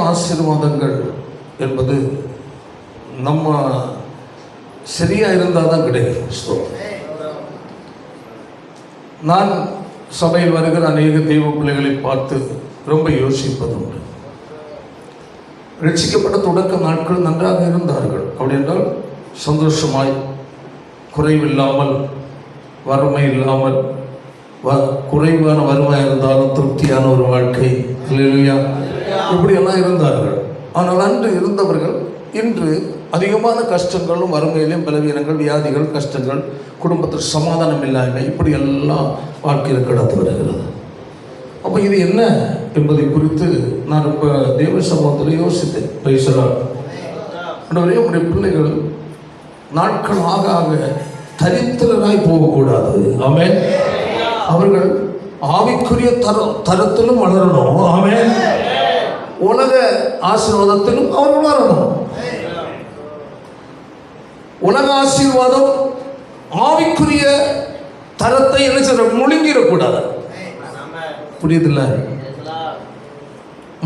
ஆசீர்வாதங்கள் என்பது நம்ம சரியாக இருந்தால் தான் கிடைக்கும். நான் சபையில் வருகிற அநேக தெய்வ பிள்ளைகளை பார்த்து ரொம்ப யோசிப்பது உண்டு. ரட்சிக்கப்பட்ட தொடக்க நாட்கள் நன்றாக இருந்தார்கள். அப்படி என்றால் சந்தோஷமாய், குறைவில்லாமல், வறுமை இல்லாமல், குறைவான வறுமை இருந்தாலும் திருப்தியான ஒரு வாழ்க்கை, இல்லையா, இப்படியெல்லாம் இருந்தார்கள். ஆனால் அன்று இருந்தவர்கள் இன்று அதிகமான கஷ்டங்களும், வறுமையிலும், பலவீனங்கள், வியாதிகள், கஷ்டங்கள், குடும்பத்தில் சமாதானம் இல்லாமல் இப்படி எல்லாம் வாழ்க்கையில் கடந்து வருகிறது. அப்போ இது என்ன என்பதை குறித்து நான் இப்போ தேவ சமூகத்தில் யோசித்தேன். பேசலாம் உங்களுடைய பிள்ளைகள் நாட்கள் ஆக ஆக தரித்திரராய் போகக்கூடாது. ஆமென். அவர்கள் ஆவிக்குரிய தரத்திலும் வளரணும். ஆமென். உலக ஆசீர்வாதத்திலும் அவர்கள் வளரணும். உலக ஆசீர்வாதம் ஆவிக்குரிய தரத்தை என்ன செய்ய முழுங்கிடக்கூடாது. புரியுதில்ல?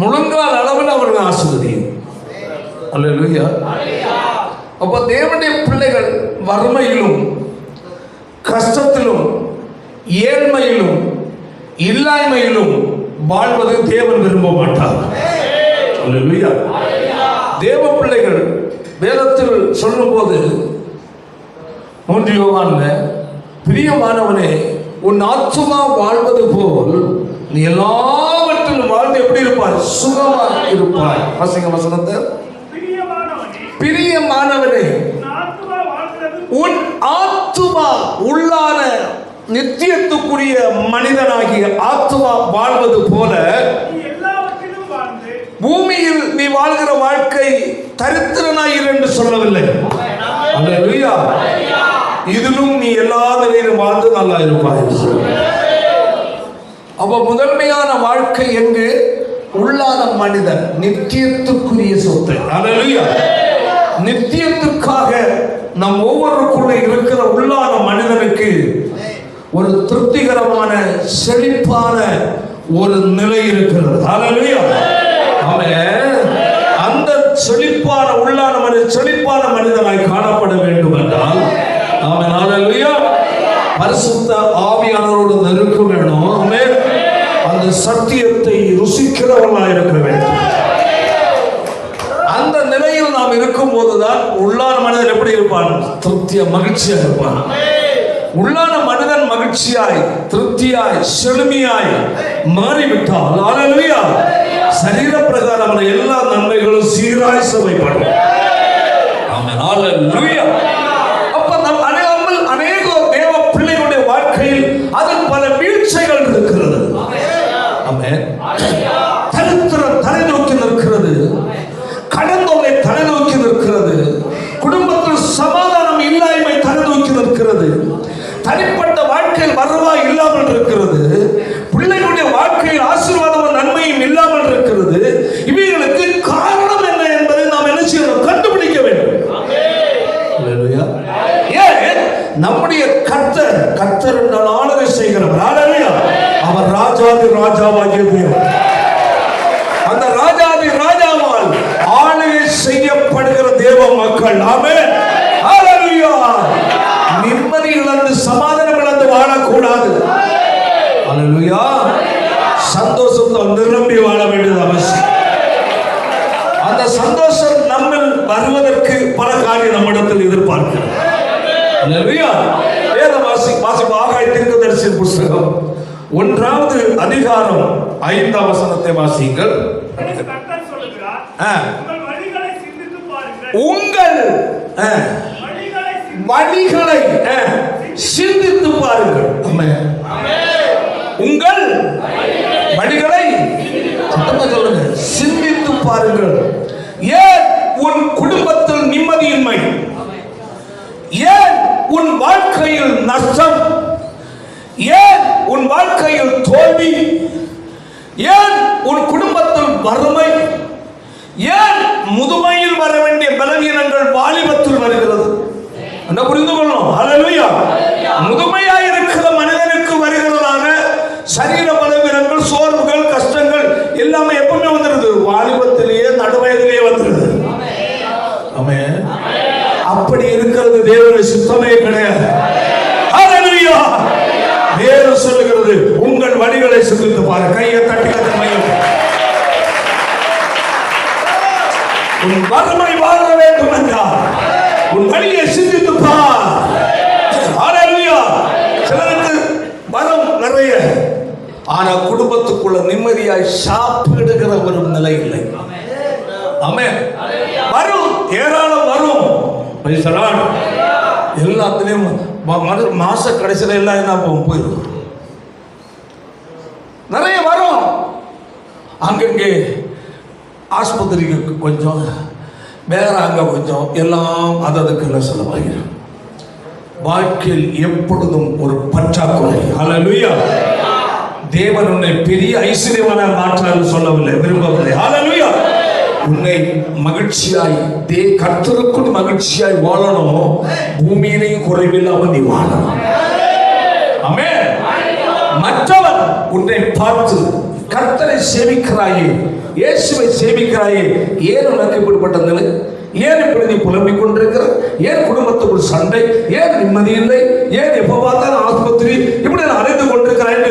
முழுங்கால் அளவில் அவர்கள் ஆசீர்வதியும். அல்லேலூயா. அப்போ தேவனுடைய பிள்ளைகள் வறுமையிலும், கஷ்டத்திலும், ஏழ்மையிலும், இல்லாய்மையிலும் வாழ்வதை தேவன் விரும்ப மாட்டார். அல்லேலூயா. தேவ பிள்ளைகள் வேதத்தில் சொல்லும் போது 3 யோவான்ல, பிரியமானவனே, உன் ஆத்துமா வாழ்வது போல் நீ எல்லாவற்றிலும் வாழ்ந்து எப்படி இருப்பாய்? சுகமா இருப்பாய். வாசிங்க வசனத்தை. பிரியமானவனே, உன் ஆத்துமா உள்ளான நித்தியத்துக்குரிய மனிதனாகிய ஆத்துமா வாழ்வது போல பூமியில் நீ வாழ்கிற வாழ்க்கை தரித்திரனாயிரு என்று சொல்லவில்லை. அல்லேலூயா. இதிலும் நீ எல்லா நிலையிலும் வாழ்ந்து நல்லா இருப்பாய். அப்ப முதன்மையான வாழ்க்கை எங்கு? உள்ளான மனிதன், நித்தியத்துக்குரிய சொத்து. அல்லேலூயா. நித்தியத்துக்காக நம் ஒவ்வொருக்குள்ள இருக்கிற உள்ளான மனிதனுக்கு ஒரு திருப்திகரமான செழிப்பான ஒரு நிலை இருக்கிறது. அல்லேலூயா. அந்த செழிப்பான உள்ளான மனிதன் செழிப்பான மனிதனாய் காணப்பட வேண்டும் என்றால் ஆமென். அல்லேலூயா. பரிசுத்த ஆவியானவரோடு நெருக்க வேணும். ஆமென். அந்த சத்தியத்தை ருசிக்கிறவர்களாக இருக்க வேண்டும். அந்த நிலையில் நாம் இருக்கும் போதுதான் உள்ளான மனிதன் எப்படி இருப்பான்? திருப்தியா, மகிழ்ச்சியாக இருப்பான். உள்ளான மனிதன் மகிழ்ச்சியாய், திருப்தியாய், செழுமையாய் மாறிவிட்டால் அல்லேலூயா, சரீர பிரகாரமான எல்லா நன்மைகளும் சீராய் சபைப்படும். ஆமென். அல்லேலூயா. அப்ப நம் அறியாமல் அநேக தேவ பிள்ளைகளுடைய வாழ்க்கையில் அதன் பல வீழ்ச்சிகள் இருக்கிறது. ஆமென். தரித்திரம் தலை நோக்கி நிற்கிறது, கடந்தோலை தலை நோக்கி நிற்கிறது, குடும்பத்தில் சமாதானம் இல்லாமை தலை நோக்கி நிற்கிறது, தனிப்பட்ட வாழ்க்கையில் வருவாய் இல்லாமல் இருக்கிறது, பிள்ளைகளுடைய வாழ்க்கையில் ஆசீர்வாதமும் நன்மையும் இல்லாமல் இருக்கிறது. இவைகளுக்கு காரணம் என்ன என்பதை நாம் என்ன செய்யணும்? கண்டுபிடிக்க வேண்டும். ஏன்? நம்முடைய கர்த்தர் என்றால் ஆளுகை செய்கிறவர். அவர் ராஜாதி ராஜாவாகிய தேவன். அந்த ராஜாதி ராஜாவால் ஆளுகை செய்யப்படுகிற தேவ மக்கள். ஆமென். அல்லேலூயா. நிம்மதி இழந்து, சமாதானம் இழந்து வாழக்கூடாது. அல்லேலூயா. சந்தோஷத்தால் நிரம்பி வாழ வேண்டியது அவசியம். அந்த சந்தோஷம் நம்மில் வருவதற்கு பல காரியம் நம்மிடத்தில் எதிர்பார்க்கிறது. அல்லேலூயா. வேத வாசிப்பு ஆகாய தீர்க்கதரிசியின் புத்தகம் 1வது அதிகாரம் 5ஆம் வசனத்தை வாசியுங்கள். உங்கள் வழிகளை சிந்தித்து பாருங்கள். உங்கள் வழிகளை சிந்தித்து பாருங்கள். ஏன் உன் குடும்பத்தில் நிம்மதியின்மை? ஏன் உன் வாழ்க்கையில் நஷ்டம்? ஏன் உன் வாழ்க்கையில் தோல்வி? ஏன் உன் குடும்பத்தில் வறுமை? ஏன் முதுமையில் வர வேண்டிய பலவீனங்கள் வாலிபத்தில் வருகிறது? என்ன புரிந்து கொள்ளணும்? அல்லேலூயா. முதுமையாய் இருக்கிற மனிதனுக்கு வருகிறதான சரீர பலவீனங்கள், சோர்வுகள், கஷ்டங்கள் எல்லாமே எப்பவுமே வந்துருது. வாலிபத்திலேயே தேவனுடைய சித்தமே கிடையாது. ஹல்லேலூயா. வேதம் சொல்லுகிறது, உங்கள் வழிகளை சிந்தித்து பாரு. கையை தட்டி கத்தமையும் உன் வறுமை வாழ வேண்டும் என்றால் உன் வழியை சிந்தித்து பார். ஹல்லேலூயா. சிலருக்கு வரம் நிறைய, ஆனா குடும்பத்துக்குள்ள நிம்மதியாய் சாப்பிடுகிற ஒரு நிலை இல்லை. ஆமென். வரும், ஏராளம் வரும். எல்லாத்திலையும் மாச கடைசியில எல்லாம் என்ன போயிடும். நிறைய வரும். அங்கங்கே ஆஸ்பத்திரிக்கு கொஞ்சம், வேற அங்க கொஞ்சம், எல்லாம் அதுக்கு செலவாகிடும். வாழ்க்கையில் எப்பொழுதும் ஒரு பற்றாக்குறை. ஹல்லேலூயா. தேவன் உன்னை பெரிய ஐஸ்வர்யமான மாற்றால் சொல்லவில்லை, விரும்பவில்லை. ஹல்லேலூயா. உன்னை மகிழ்ச்சியாய் கர்த்தருக்குள் மகிழ்ச்சியாய் வாழணும். பூமியிலையும் குறைவில்லாமல் நீ வாழணும். ஆமென். மற்றவன் உன்னை பார்த்து கர்த்தரை சேவிக்கிறாயே, இயேசுவை சேவிக்கிறாயே, ஏன் உனக்கு இப்படிப்பட்ட நிலை? ஏன் இப்படி நீ புலம்பிக் கொண்டிருக்கிற? ஏன் குடும்பத்துக்குள் சண்டை? ஏன் நிம்மதி இல்லை? ஏன் எப்ப பார்த்தாலும் ஆஸ்பத்திரி? இப்படி நான் அறிந்து கொண்டிருக்கிறேன்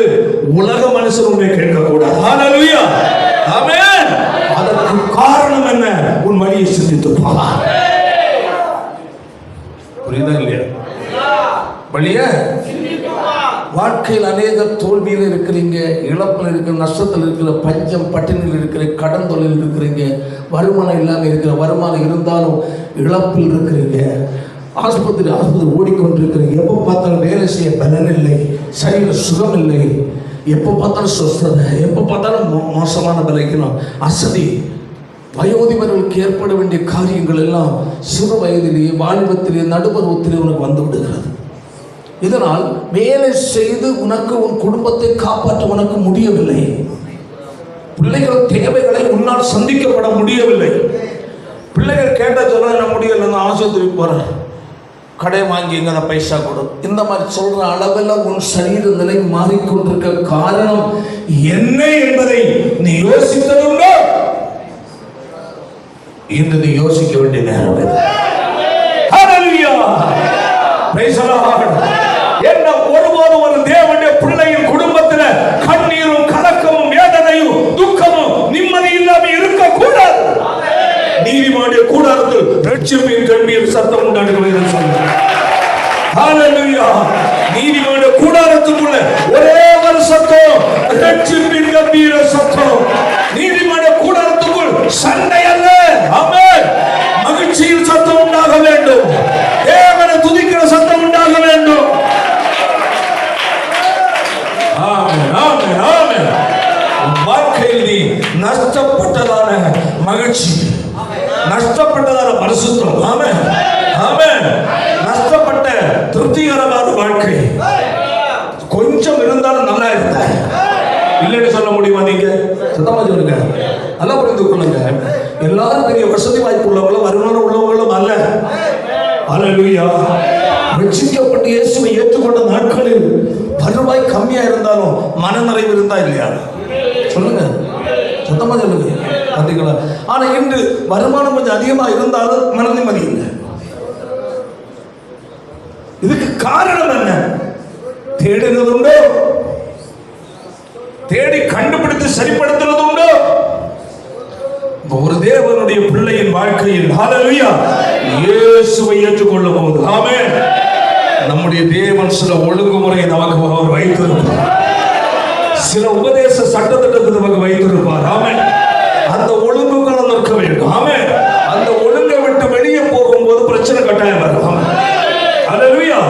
உலக மனுஷன் உன்னை கேட்கக்கூடாது. ஹல்லேலூயா. ஆமென். அதற்கு காரணம் என்ன? உன் வழியை சிந்தித்து பார். புரியுதா இல்லையா? வழியை வாழ்க்கையில் அநேக தோல்வியில் இருக்கிறீங்க, இழப்பில் இருக்கிற, நஷ்டத்தில் இருக்கிற, பஞ்சம் பட்டினியில் இருக்கிற, கடன் தொழில் இருக்கிறீங்க, வருமானம் இல்லாமல் இருக்கிற, வருமானம் இருந்தாலும் இழப்பில் இருக்கிறீங்க, ஆஸ்பத்திரி ஓடிக்கொண்டிருக்கிறீங்க, எப்போ பார்த்தாலும் வேலை செய்ய பலன் இல்லை, சரீர சுகம் இல்லை, எப்போ பார்த்தாலும் சொஸ்ததை, எப்போ பார்த்தாலும் மோசமான விலைக்கணும், அசதி, வயோதிபர்களுக்கு ஏற்பட வேண்டிய காரியங்கள் எல்லாம் சிறு வயதிலேயே, வாலிபத்திலேயே, நடுபருவத்திலே உனக்கு வந்து விடுகிறது. இதனால் வேலை செய்து உனக்கு உன் குடும்பத்தை காப்பாற்ற உனக்கு முடியவில்லை. பிள்ளைகள் தேவைகளை உன்னால் சந்திக்கப்பட முடியவில்லை. பிள்ளைகள் கேட்ட சொல்ல என்ன முடியல, நான் ஆஸ்பத்திரிக்கு போறேன், கடை வாங்கி இங்க பைசா கொடு, இந்த மாதிரி சொல்ற அளவில் உன் சரீர நிலை மாறிக்கொண்டிருக்க காரணம் என்ன என்பதை நீ யோசித்ததுண்டோ? இன்று நீ யோசிக்க வேண்டிய நேரம் இது. ஹல்லேலூயா. Praise the Lord. என்ன ஒருபோதும் ஒரு தேவனுடைய பிள்ளையின் குடும்பத்தில் கண்ணீரும் கலக்கமும் வேதனையும் துக்கமும் நிம்மதி இல்லாமல் இருக்கக்கூடாது. நீதிமானுடைய கூடாரத்தில் ரட்சிப்பின் கம்பீர சத்தம் உண்டாடுகிறது சொல்லுங்க. ஹல்லேலூயா. நீதிமானுடைய கூடாரத்துக்குள்ள ஒரே ஒரு சத்தம், ரட்சிப்பின் கம்பீர சத்தம். நீதிமானுடைய கூடாரத்துக்குள் சண்டை அல்ல. ஆமென். மகிழ்ச்சியின் சத்தம் உண்டாக வேண்டும். தேவனை துதிக்கிற சத்தம் உண்டாக வேண்டும். ஆமென், ஆமென், ஆமென். வாழ்க்கையில் நீ நஷ்டப்பட்டதான மகிழ்ச்சி, நஷ்டப்பட்டதான பரிசுத்தம், ஆமென், ஆமென், நஷ்டப்பட்ட திருப்திகரமான வாழ்க்கை கொஞ்சம் இருந்தாலும் நல்லா இருந்த இல்லைன்னு சொல்ல முடியுமா? நீங்க சத்தமா சொல்லுங்க, நல்லா புரிந்து கொள்ளுங்க. எல்லாரும் பெரிய வசதி வாய்ப்பு உள்ளவங்களும் வருமானம் உள்ளவங்களும் அல்ல. ஹல்லேலூயா. ரட்சிக்கப்பட்டு இயேசுவை ஏற்றுக்கொண்ட நாட்களில் வருவாய் கம்மியா இருந்தாலும் மனநிறைவு இருந்தா இல்லையா? சொல்லுங்க, சத்தமா சொல்லுங்க. பார்த்தீங்களா? ஆனா இன்று வருமானம் கொஞ்சம் அதிகமா இருந்தாலும் மன நிம்மதி இல்லை. இதுக்கு காரணம் என்ன? தேடுகிறது உண்டோ? தேடி கண்டுபிடித்து சரிப்படுத்துறது உண்டோ? ஒரு தேவனுடைய பிள்ளையின் வாழ்க்கையில் ஹல்லேலூயா இயேசுவை ஏற்றுக்கொள்ளும் போது, ஆமென், நம்முடைய தேவன் சில ஒழுங்குமுறையை நமக்கு அவர் வைத்திருப்பார். சில உபதேச சட்டத்திட்டத்தை நமக்கு வைத்திருப்பார். ஆமென். அந்த ஒழுங்குகள் நிற்க வேண்டும். ஆமென். அந்த ஒழுங்கை விட்டு வெளியே போகும்போது பிரச்சனை கட்டாயம் வரும். ஆமென். ஹல்லேலூயா.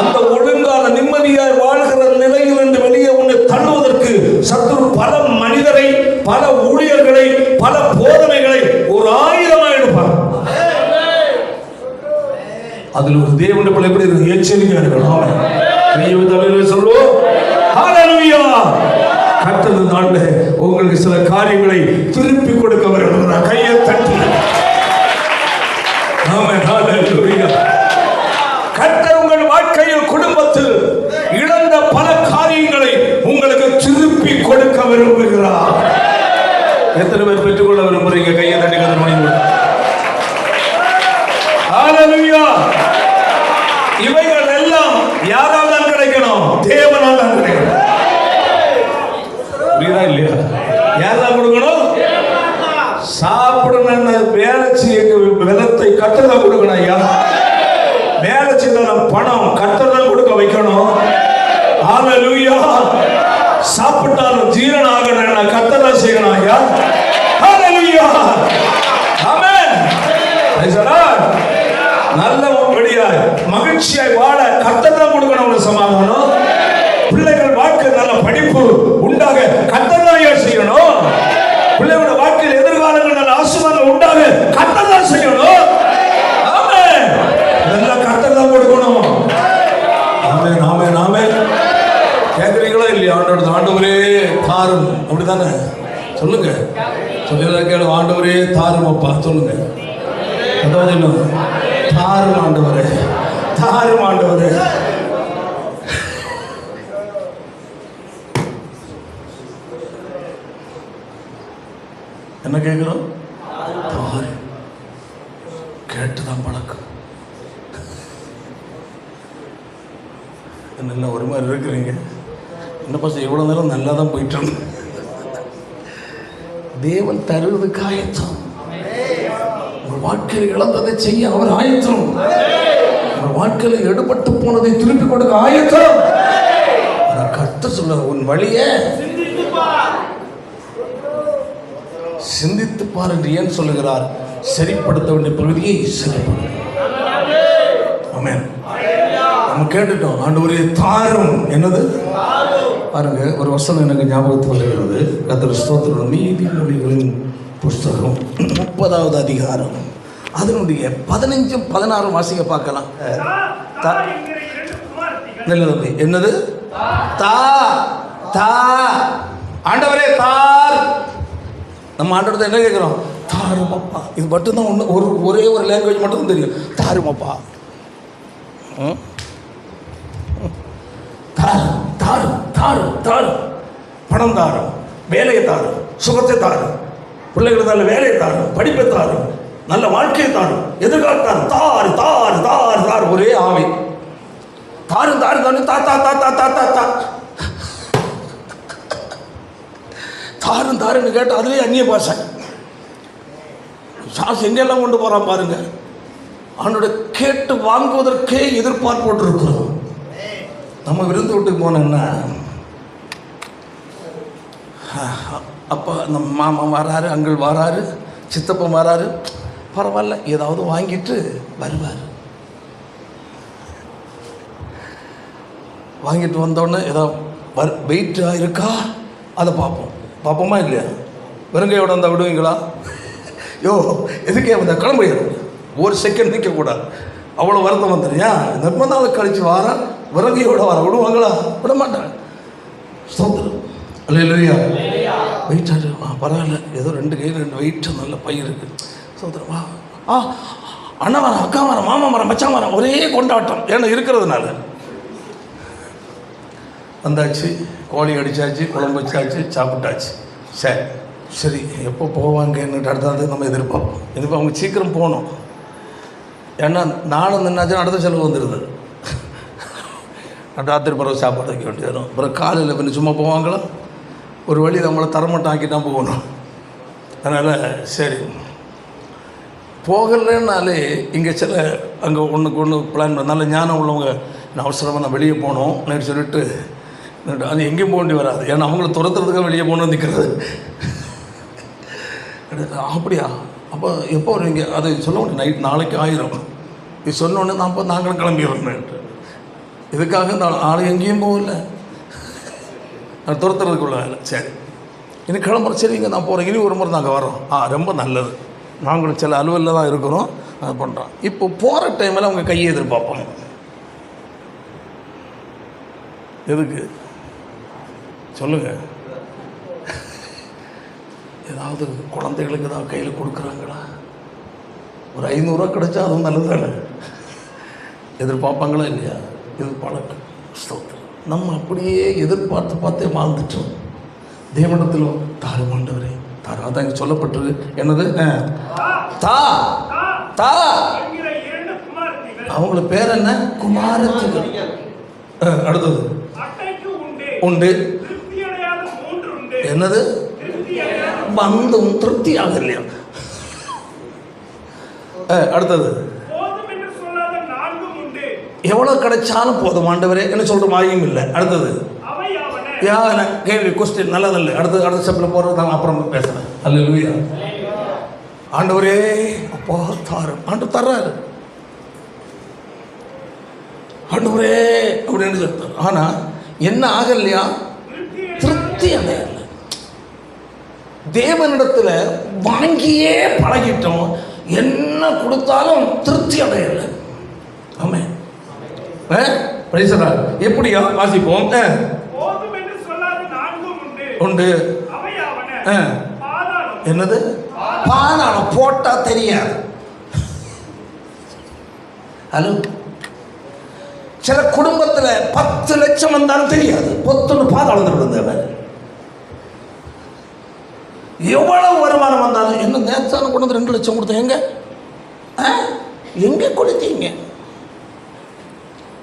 அந்த ஒழுங்கான நிம்மதியாய் வாழ்கிற நிலையில் இருந்து வெளியே உன்னை தள்ளுவதற்கு சத்துரு பல மனிதரை, பல ஊழியர்களை, பல போதனைகளை ஒரு ஆயுதமாக எடுப்பார். அதில் ஒரு தேவனுடைய பிள்ளை எப்படி எச்சரிக்கையா இருக்கணும். சொல்லுவோம் ஹல்லேலூயா. கர்த்தர் நாள்ல உங்களுக்கு சில காரியங்களை திருப்பி கொடுக்க வருகிறார். கையை தட்டி ஆமென். ஹல்லேலூயா. கர்த்தர் உங்கள் வாழ்க்கையில் குடும்பத்தில் இழந்த பல காரியங்களை உங்களுக்கு திருப்பி கொடுக்க விரும்புகிறார். எத்தனை பேர் பெற்றுக்கொள்ள விரும்புறீங்க? கையை தட்டி கதர் மணி. ஹல்லேலூயா. தேவனால் தான் கிடைக்கும். புரியுதா இல்லையா? யாரெல்லாம் கொடுக்கணும்? சாப்பிடணும், வேலை செய்ய விதத்தை கட்டதான் கொடுக்கணும். ஐயா வேலை செய்த பணம் கட்டதான் கொடுக்க வைக்கணும். ஹல்லேலூயா. சாப்பிட்டாலும் ஜீரணம் ஆகணும், கட்டதான் செய்யணும். ஐயா ஹல்லேலூயா. ஆமென். நல்ல படியாய் மகிழ்ச்சியாய் வாழ கட்டதான் கொடுக்கணும். சமாதானம், பிள்ளைகள் வாழ்க்கை நல்ல படிப்பு உண்டாக கட்டதான் செய்யணும். பிள்ளைகளோட வாழ்க்கையில் எதிர்காலங்கள் நல்ல ஆசீர்வாதம் உண்டாக கட்டதான் செய்யணும். ஆமென். இதெல்லாம் கட்டதான் கொடுக்கணும். ஆமென் ஆமென் ஆமென். கேட்குறீங்களா இல்லையா? ஆண்டவரே தாரும், அப்படித்தானே? சொல்லுங்க, சொல்லி கேளு. ஆண்டவரே தாரும் அப்பா, சொல்லுங்க. தாரும் ஆண்டவரே, தாரும் ஆண்டவரே. என்ன கேட்கிறோம்? தாரு. கேட்டுதான் பழக்கம். என்ன ஒரு மாதிரி இருக்கிறீங்க? என்ன பசங்க எவ்வளோ நேரம் நல்லா தான் போயிட்டு. தேவன் தருவதுக்கு ஆயத்தம். உங்கள் வாழ்க்கையில் இழந்ததை செய்ய அவர் ஆயத்தம். உங்கள் வாழ்க்கையில் எடுபட்டு போனதை திருப்பி கொடுக்க ஆயத்தம். கர்த்தர் சொல்ல, உன் வழியை சிந்தித்து பார் என்று ஏன் சொல்லுகிறார்? சரிப்படுத்த வேண்டிய பகுதியை சரிப்படுத்த. ஆமென். நம்ம கேட்டுட்டோம். ஆண்டவரே தாரும். என்னது பாருங்க, ஒரு வசனம் எனக்கு ஞாபகத்துக்கு வருகிறது. கர்த்தர் ஸ்தோத்திரம். நீதிமொழிகளின் புஸ்தகம் 30வது அதிகாரம் அதனுடைய 15-16 வாசிக்க பார்க்கலாம். என்னது? தா தா. ஆண்டவரே தார். நம்ம ஆண்டவரத்தை என்ன கேட்குறோம்? தாருமப்பா. இது மட்டும்தான் ஒரே ஒரு லாங்குவேஜ் மட்டும் தெரியும். தாருமப்பா. தாரும் தாரும் தாரும் தாரும். பணம் தாரும், வேலையை தாரும், சுகத்தை தாரும், பிள்ளைகளுக்கு நல்ல வேலையை தாரும், படிப்பை தாரும், நல்ல வாழ்க்கையை தாரும், எதிர்காலத்தாரும். தாரு தாரு தாரு தாரு. ஒரே ஆவி. தாரு தாரு தாரு. தா தா தா தா தா தா. தாரும் தாருன்னு கேட்டு அதுலேயே அந்நிய பாஷை. சாஸ் எங்கெல்லாம் கொண்டு போகிறான் பாருங்க. அவனோட கேட்டு வாங்குவதற்கே எதிர்பார்ப்போட்டு இருக்கிறோம். நம்ம விருந்து வீட்டுக்கு போனோம்னா அப்போ நம்ம மாமா வராரு, அங்கிள் வராரு, சித்தப்பன் வராரு. பரவாயில்ல, ஏதாவது வாங்கிட்டு வருவார். வாங்கிட்டு வந்தோடனே ஏதாவது வெயிட்டாக இருக்கா அதை பார்ப்போம். பார்ப்போமா இல்லையா? வெறுங்கையோட வந்தால் விடுவீங்களா? யோ எதுக்கே வந்த கிளம்புறது? ஒரு செகண்ட் நிற்கக்கூடாது. அவ்வளோ வருத்தம் வந்துடுறியா? நிர்பந்தாவில் கழிச்சு வாரா விறகையோட வர விடுவாங்களா? விட மாட்டாங்க. ஸ்தோத்திரம். அல்லேலூயா. வெயிட்டாரு. பரவாயில்ல, ஏதோ 2 கையில் 2 வெயிட்டு நல்ல பை இருக்குது. ஸ்தோத்திரம். அண்ணா வரம், அக்கா வரம், மாமா வரம், மச்சான் வரம், ஒரே கொண்டாட்டம். ஏன்னா இருக்கிறதுனால வந்தாச்சு, கோழி அடித்தாச்சு, குழம்பு வச்சாச்சு, சாப்பிட்டாச்சு. சரி சரி எப்போ போவாங்கன்னு அடுத்தது நம்ம எதிர்பார்ப்போம். இப்போ அவங்க சீக்கிரம் போகணும். ஏன்னா நானும் நின்னாச்சும் அடுத்த செலவு வந்துடுது. ராத்திரி பிறகு சாப்பாடு வைக்க வேண்டியது வரும். அப்புறம் காலையில் பின்ன சும்மா போவாங்களா? ஒரு வழி நம்மளை தரமட்டம் ஆக்கி தான் போகணும். அதனால் சரி போகலைன்னாலே இங்கே சில அங்கே ஒன்றுக்கு ஒன்று பிளான் பண்ண நல்ல ஞானம் உள்ளவங்க, நான் அவசரமாக நான் வெளியே போகணும் நேற்று சொல்லிட்டு அது எங்கேயும் போக வேண்டி வராது. ஏன்னா அவங்கள துரத்துறதுக்காக வெளியே போகணுன்னு நிற்கிறது. அப்படியா? அப்போ எப்போ வருவீங்க? அது சொல்ல முடியும். நைட் நாளைக்கு ஆயிரும். இது சொன்னோன்னே நான் அப்போ நாங்களும் கிளம்பிடுறோம். இதுக்காக நாளை எங்கேயும் போகல, நான் துரத்துறதுக்குள்ள இல்லை. சரி இனி கிளம்புறோம். சரிங்க நான் போகிறேன். இனி ஒரு முறை நாங்கள் வரோம். ரொம்ப நல்லது. நாங்களும் சில அலுவலில் தான் இருக்கிறோம், அது பண்ணுறோம். இப்போ போகிற டைமில் அவங்க கையை எதிர்பார்ப்பாங்க. எதுக்கு சொல்லுங்கள்? ஏதாவது குழந்தைகளுக்கு ஏதாவது கையில் கொடுக்குறாங்களா? ஒரு 500 ரூபா கிடைச்சா அதுவும் நல்லது தானே. எதிர்பார்ப்பாங்களா இல்லையா? இது பழக்கம். ஸ்தோத்திரம். நம்ம அப்படியே எதிர்பார்த்து பார்த்தே வாழ்ந்துட்டோம். தேவனிடத்தில் தாரும் ஆண்டவரே தாரும். அதான் இங்கே சொல்லப்பட்டது. என்னது? தா தா. அவங்களுக்கு பேர் என்ன? குமாரத்திகள். அடுத்தது உண்டு. என்னது? வந்தும் திருப்தியாக இல்லையா? அடுத்தது எவ்வளவு கிடைச்சாலும் போதும் ஆண்டவரே என்ன சொல்ற மாதிரியும் இல்லை. அடுத்தது கேள்வி கொஸ்டின் நல்லதில்லை. அடுத்த ஸ்டெப்பில் போகிறது நான் அப்புறம் பேசுகிறேன். அல்லேலூயா. ஆண்டவரே அப்பா தாரும் ஆண்டு தர்றாரு. ஆண்டவரே அப்படின்னு சொல்லிட்டார். ஆனால் என்ன ஆகலையா? திருப்தி அடையல. தேவனிடத்தில் வாங்கியே பழகிட்டோம், என்ன கொடுத்தாலும் திருப்தி அடையலை. ஆமே எப்படியா? வாசிப்போம். உண்டு. என்னது? பாதாளம் போட்டா தெரியாது. ஹலோ, சில குடும்பத்தில் 10 லட்சம் வந்தாலும் தெரியாது. பொத்துன்னு பாதாளத்தில் வந்தவன். எவ்வளவு வருமானம் வந்தாலும் என்ன நேரத்தான கொண்டு வந்து 2 லட்சம் கொடுத்தேன், எங்க கொடுத்தீங்க?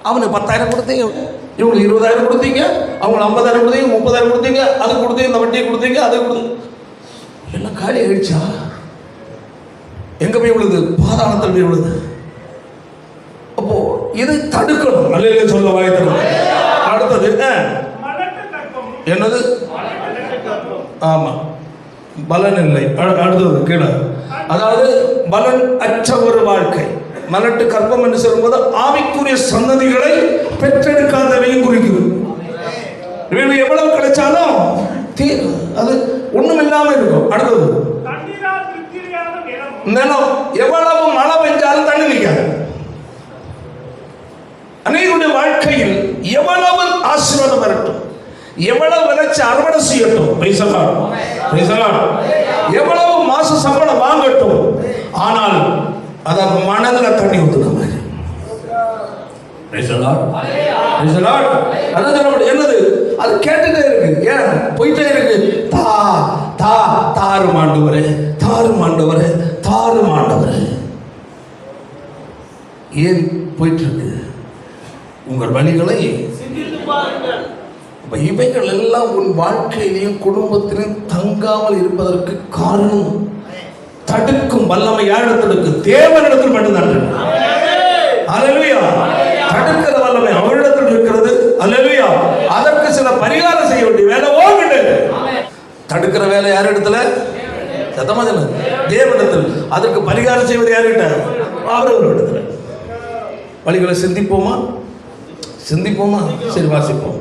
அவனுக்கு 10,000 கொடுத்தீங்க, இவங்களுக்கு 20,000 கொடுத்தீங்க, அவங்களுக்கு 50,000 கொடுத்தீங்க, 30,000 கொடுத்தீங்க, அது கொடுத்தீங்க, இந்த வட்டியை கொடுத்தீங்க, அது கொடுத்து எல்லாம் காலி ஆயிடுச்சா? எங்க போய் விழுது? பாதாளத்தில் போய் விழுது. அப்போ இதை தடுக்கணும். அல்லேலூயா சொல்ல வாய்த்தணும். அடுத்தது என்னது? ஆமா, பலன் இல்லை. அடுத்தது கீழே, அதாவது பலன் அற்ற ஒரு வாழ்க்கை. மலட்டு கற்பம் என்று சொல்லும்போது ஆவிக்குரிய சன்னதிகளை பெற்றெடுக்காதவையும் குறிக்குது. இவங்க எவ்வளவு கிடைச்சாலும் அது ஒண்ணும் இல்லாம இருக்கும். அடுத்தது நிலம். எவ்வளவு மழை பெஞ்சாலும் தண்ணி நிற்காது. அநேகருடைய வாழ்க்கையில் எவ்வளவு ஆசீர்வாதம் வரட்டும், எவ்வளவு விளைச்சி அறுவடை செய்யட்டும், எவ்வளவு மாச சம்பளம் வாங்கட்டும், ஆனால் அதற்கு மனதில் தண்ணி ஊத்துன மாதிரி. என்னது? அது கேட்டுட்டே இருக்கு. ஏன் போயிட்டே இருக்கு? தாரும் ஆண்டவரே, தாரும் ஆண்டவரே, தாரும் ஆண்டவரே. ஏன் போயிட்டு இருக்கு? உங்கள் வழிகளை இவைகள் எல்லாம் உன் வாழ்க்கையிலையும் குடும்பத்திலும் தங்காமல் இருப்பதற்கு காரணம் தடுக்கும் வல்லமை யாரிடத்தில் இருக்கு? தேவனிடத்தில் மட்டும்தான். அல்லேலூயா. தடுக்கிற வல்லமை அவரிடத்தில் இருக்கிறது. அல்லேலூயா. அதற்கு சில பரிகாரம் செய்ய வேண்டிய வேலை ஓங்கிட்டு. தடுக்கிற வேலை யாரிடத்துல? தேவனிடத்தில். அதற்கு பரிகாரம் செய்வது யார்கிட்ட? அவரவரிடத்துல. வழிகளை சிந்திப்போமா? சரி, வாசிப்போம்.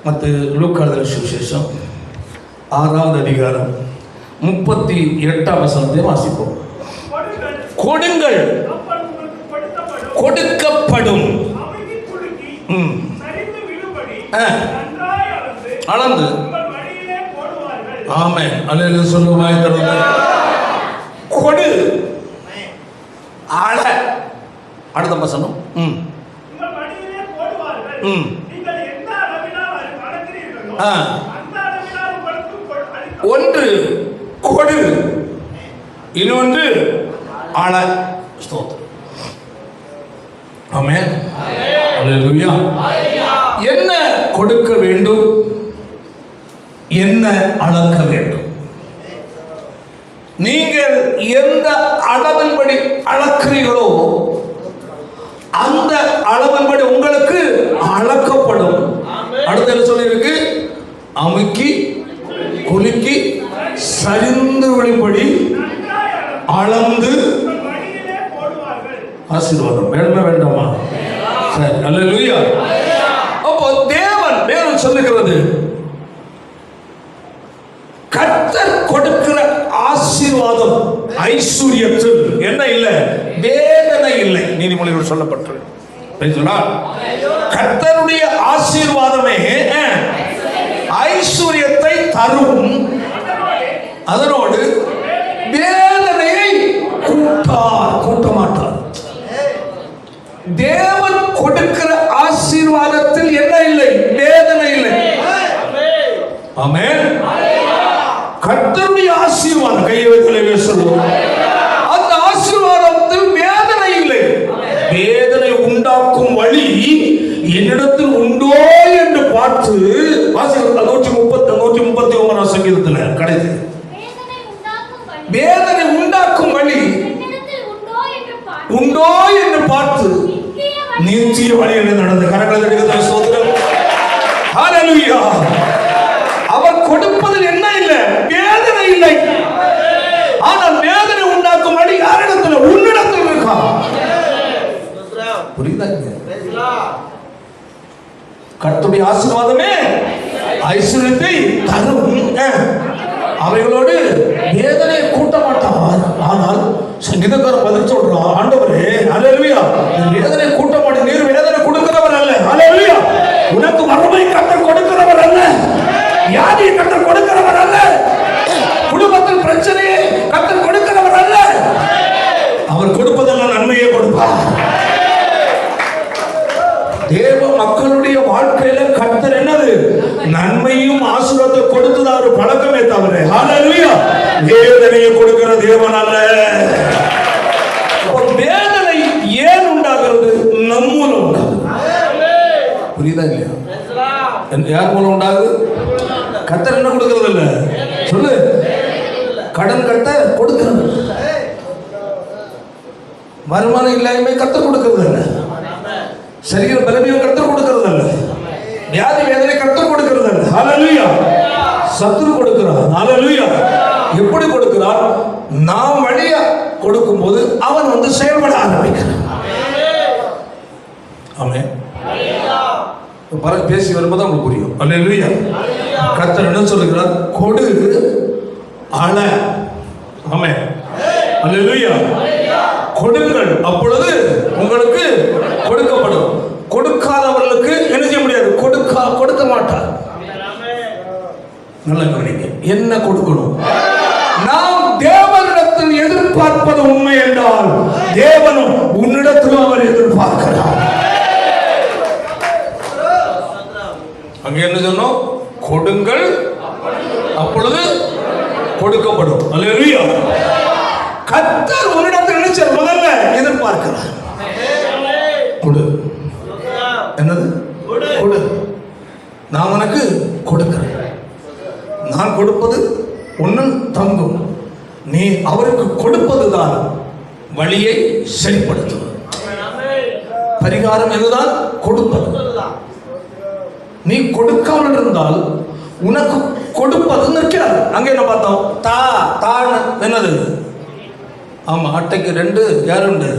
மத்த லூக்கா எழுதின சுவிசேஷம் 6வது அதிகாரம் 38ஆம் வசனத்தை வாசிப்போம். கொடுங்கள், கொடுக்கப்படும். அளந்து. ஆமென். அல்லேலூயா சொல்லுவாய். கொடு, ஆள. அடுத்த வசனம். ஒன்று கொடு, இன்னொன்று ஆள. ஸ்தோத்திரம். ஆமென். அல்லேலூயா. என்ன கொடுக்க வேண்டும், என்ன அளக்க வேண்டும்? நீங்கள் எந்த அளவின்படி அளக்கிறீர்களோ அந்த அளவின்படி உங்களுக்கு அளக்கப்படும். அடுத்த என்ன சொல்லி இருக்கு? அமுக்கி குலுக்கி சரிந்து விழும்படி அளந்து. ஆசீர்வாதம் வேண்டுமா வேண்டாமா? சரி, அல்லேலூயா. அப்போ தேவன் வேதம் சொல்லுகிறது, கர்த்தர் கொடுக்கிற ஆசீர்வாதம் ஐஸ்வர்யத்தில் என்ன இல்லை? வேதனை இல்லை. நீதிமொழிகள் சொல்லப்பட்டது. கர்த்தருடைய ஆசீர்வாதமே ஐஸ்வர்யத்தை தரும், அதனோடு வேதனையை கூட்ட மாட்டார். தேவன் கொடுக்கிற ஆசீர்வாதத்தில் என்ன இல்லை? வேதனை இல்லை. ஆமென். கர்த்தருடைய ஆசீர்வாதம் கையை வைத்து சொல்லுவோம். அந்த ஆசீர்வாதத்தில் வேதனை இல்லை. வேதனை உண்டாக்கும் வழி என்னிடத்தில் உண்டோ என்று பார்த்து 139 சங்கீதத்துல கடைசி வேதனை உண்டாக்கும் வழி உண்டோ என்று பார்த்து நித்திய வழியில் நடந்த கரங்களை சோதரம். ஹல்லேலூயா. அவர் கொடுப்பதில் என்ன இல்லை, வேதனை இல்லை. ஆனால் வேதனை உண்டாக்கும் வழி யாரிடத்துல? உன்னிடத்தில் இருக்கா. புரியுதா? கர்த்தருடைய ஆசீர்வாதமே ஐஸ்வர்யத்தை தரும். அவைகளோடு வேதனையை கூட்ட மாட்டார். ஆனால் சங்கீதக்காரர் பதில் சொல்றான், ஆண்டவரே ஹல்லேலூயா, வேதனை கூட்ட மாட்டேன். நீர் வேதனை கொடுக்கிறவர் அல்ல. ஹல்லேலூயா. உனக்கு வறுமை கர்த்தர் கொடுக்கிறவர் அல்ல. வியாதியை கர்த்தர் கொடுக்கிறவர் அல்ல. குடும்பத்தில் பிரச்சனையை கர்த்தர் கொடுக்கிறவர் அல்ல. அவர் கொடுப்பதெல்லாம் நன்மையை கொடுப்பார். தேவ மக்களுடைய வாழ்க்கையில கர்த்தர் என்னது? நன்மையும் ஆசீர்வாதத்தை கொடுத்ததா ஒரு பழக்கமே தவிர ஹல்லேலூயா வேதனையை கொடுக்கிற தேவன் அல்ல. வேதனை ஏன் உண்டாகிறது? நம் மூலம் உண்டாகுது. புரியுதா இல்லையா? யார் மூலம் உண்டாகுது? கர்த்தர் என்ன கொடுக்கிறது இல்ல? சொல்லு. கடன் கர்த்தர் கொடுக்கிறது. வருமானம் இல்லாம கர்த்தர் கொடுக்கிறது இல்ல. சரீர பலவீனம் கர்த்தர் கொடுக்கிறது அல்ல. வியாதி வேதனை கர்த்தர் கொடுக்கிறது அல்ல. ஹல்லேலூயா. சத்துரு கொடுக்கிறார். ஹல்லேலூயா. எப்படி கொடுக்கிறார்? நாம் வழியா கொடுக்கும்போது அவன் செயல்பட ஆரம்பிக்கிறான். ஆமென். பேசி வரும்போது உங்களுக்கு புரியும். ஹல்லேலூயா. கர்த்தர் என்ன சொல்லுகிறார்? கொடு, அழ. ஆமென். ஹல்லேலூயா. கொடுங்கள், அப்பொழுது உங்களுக்கு கொடுக்கப்படும். கொடுக்காதவர்களுக்கு என்ன செய்ய முடியாது? கொடுக்க மாட்டார். நல்ல கவனிங்க. என்ன கொடுக்கணும்? நாம் தேவனிடத்தில் எதிர்பார்ப்பது உண்மை என்றால் தேவனும் உன்னிடத்திலும் அவர் எதிர்பார்க்கிறார். அங்க என்ன சொன்னோம்? கொடுங்கள், அப்பொழுது கொடுக்கப்படும். அல்லேலூயா. கர்த்தர் உன்னிடத்தில் நினைச்சார், முதல்ல எதிர்பார்க்கிறார். கொடு. என்னது? கொடு. நான் உனக்கு கொடுக்கிறேன். நான் கொடுப்பது ஒன்னும் தங்கும். நீ அவருக்கு கொடுப்பதுதான் வழியை செயல்படுத்துவது. பரிகாரம் எதுதான்? கொடுப்பது. நீ கொடுக்காமல் இருந்தால் உனக்கு கொடுப்பது நிற்கிறார். அங்க என்ன பார்த்தோம்? என்னது? ஆமா, அட்டைக்கு 2 யார் உண்டு?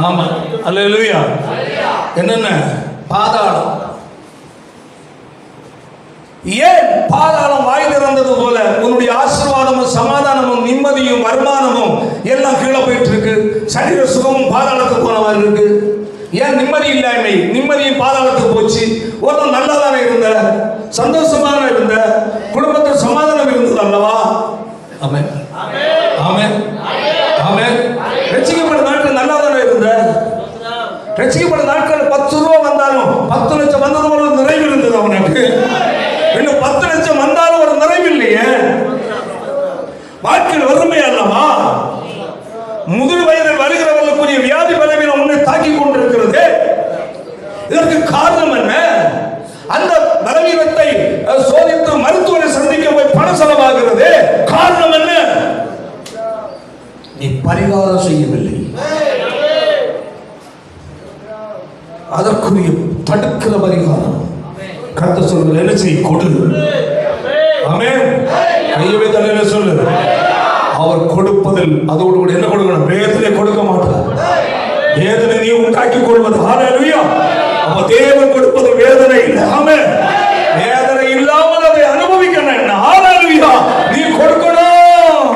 ஆமா. அல்லேலூயா. என்னென்ன? பாதாளம். ஏன் பாதாளம் வாய் திறந்தது போல உன்னுடைய ஆசீர்வாதமும் சமாதானமும் நிம்மதியும் வருமானமும் எல்லாம் கீழே போயிட்டு இருக்கு. சரீர சுகமும் பாதாளத்துக்கு போன மாதிரி இருக்கு. ஏன் நிம்மதி இல்லாமை? நிம்மதியும் பாதாளத்துக்கு போச்சு. ஒரு நல்லதானே இருந்த, சந்தோஷமான இருந்த, குடும்பத்தில் சமாதானம் இருந்தது அல்லவா? ஆமென். ஆமென். ஆமென். ரட்சிக்கப்பட்ட நாட்கள் நல்லதானே இருந்த. ரட்சிக்கப்பட்ட நாட்கள் 10 ரூபா வந்தாலும் 10 லட்சம் வந்தது போல நிறைவு இருந்தது அவனுக்கு. இன்னும் 10 லட்சம் வந்தாலும் ஒரு நிறைவு இல்லையே. வாழ்க்கையில் வறுமை அல்லவா? முதிர் வயதில் வருகிறவர்களுக்குரிய வியாதி பலவீனம் உன்னை தாக்கி கொண்டிருக்கிறது. இதற்கு காரணம் என்ன? அந்த பலவீனத்தை சோதித்து மருத்துவரை சந்திக்க போய் பண செலவாகிறது. காரணம் என்ன? நீ பரிகாரம் செய்யவில்லை. அதற்குரிய தடுக்கிற பரிகாரம் கர்த்தர் சொல்லுங்க. என்ன செய்ய? கொடு. ஆமென். கையவே தலையில சொல்லு. அவர் கொடுப்பதில் அதோடு கூட என்ன கொடுக்கணும்? வேதனை கொடுக்க மாட்டார். வேதனை நீ உண்டாக்கி கொள்வது. ஹல்லேலூயா. அப்ப தேவன் கொடுப்பது வேதனை இல்லை. ஆமென். வேதனை இல்லாமல் அதை அனுபவிக்கணும். என்ன? ஹல்லேலூயா. நீ கொடுக்கணும்.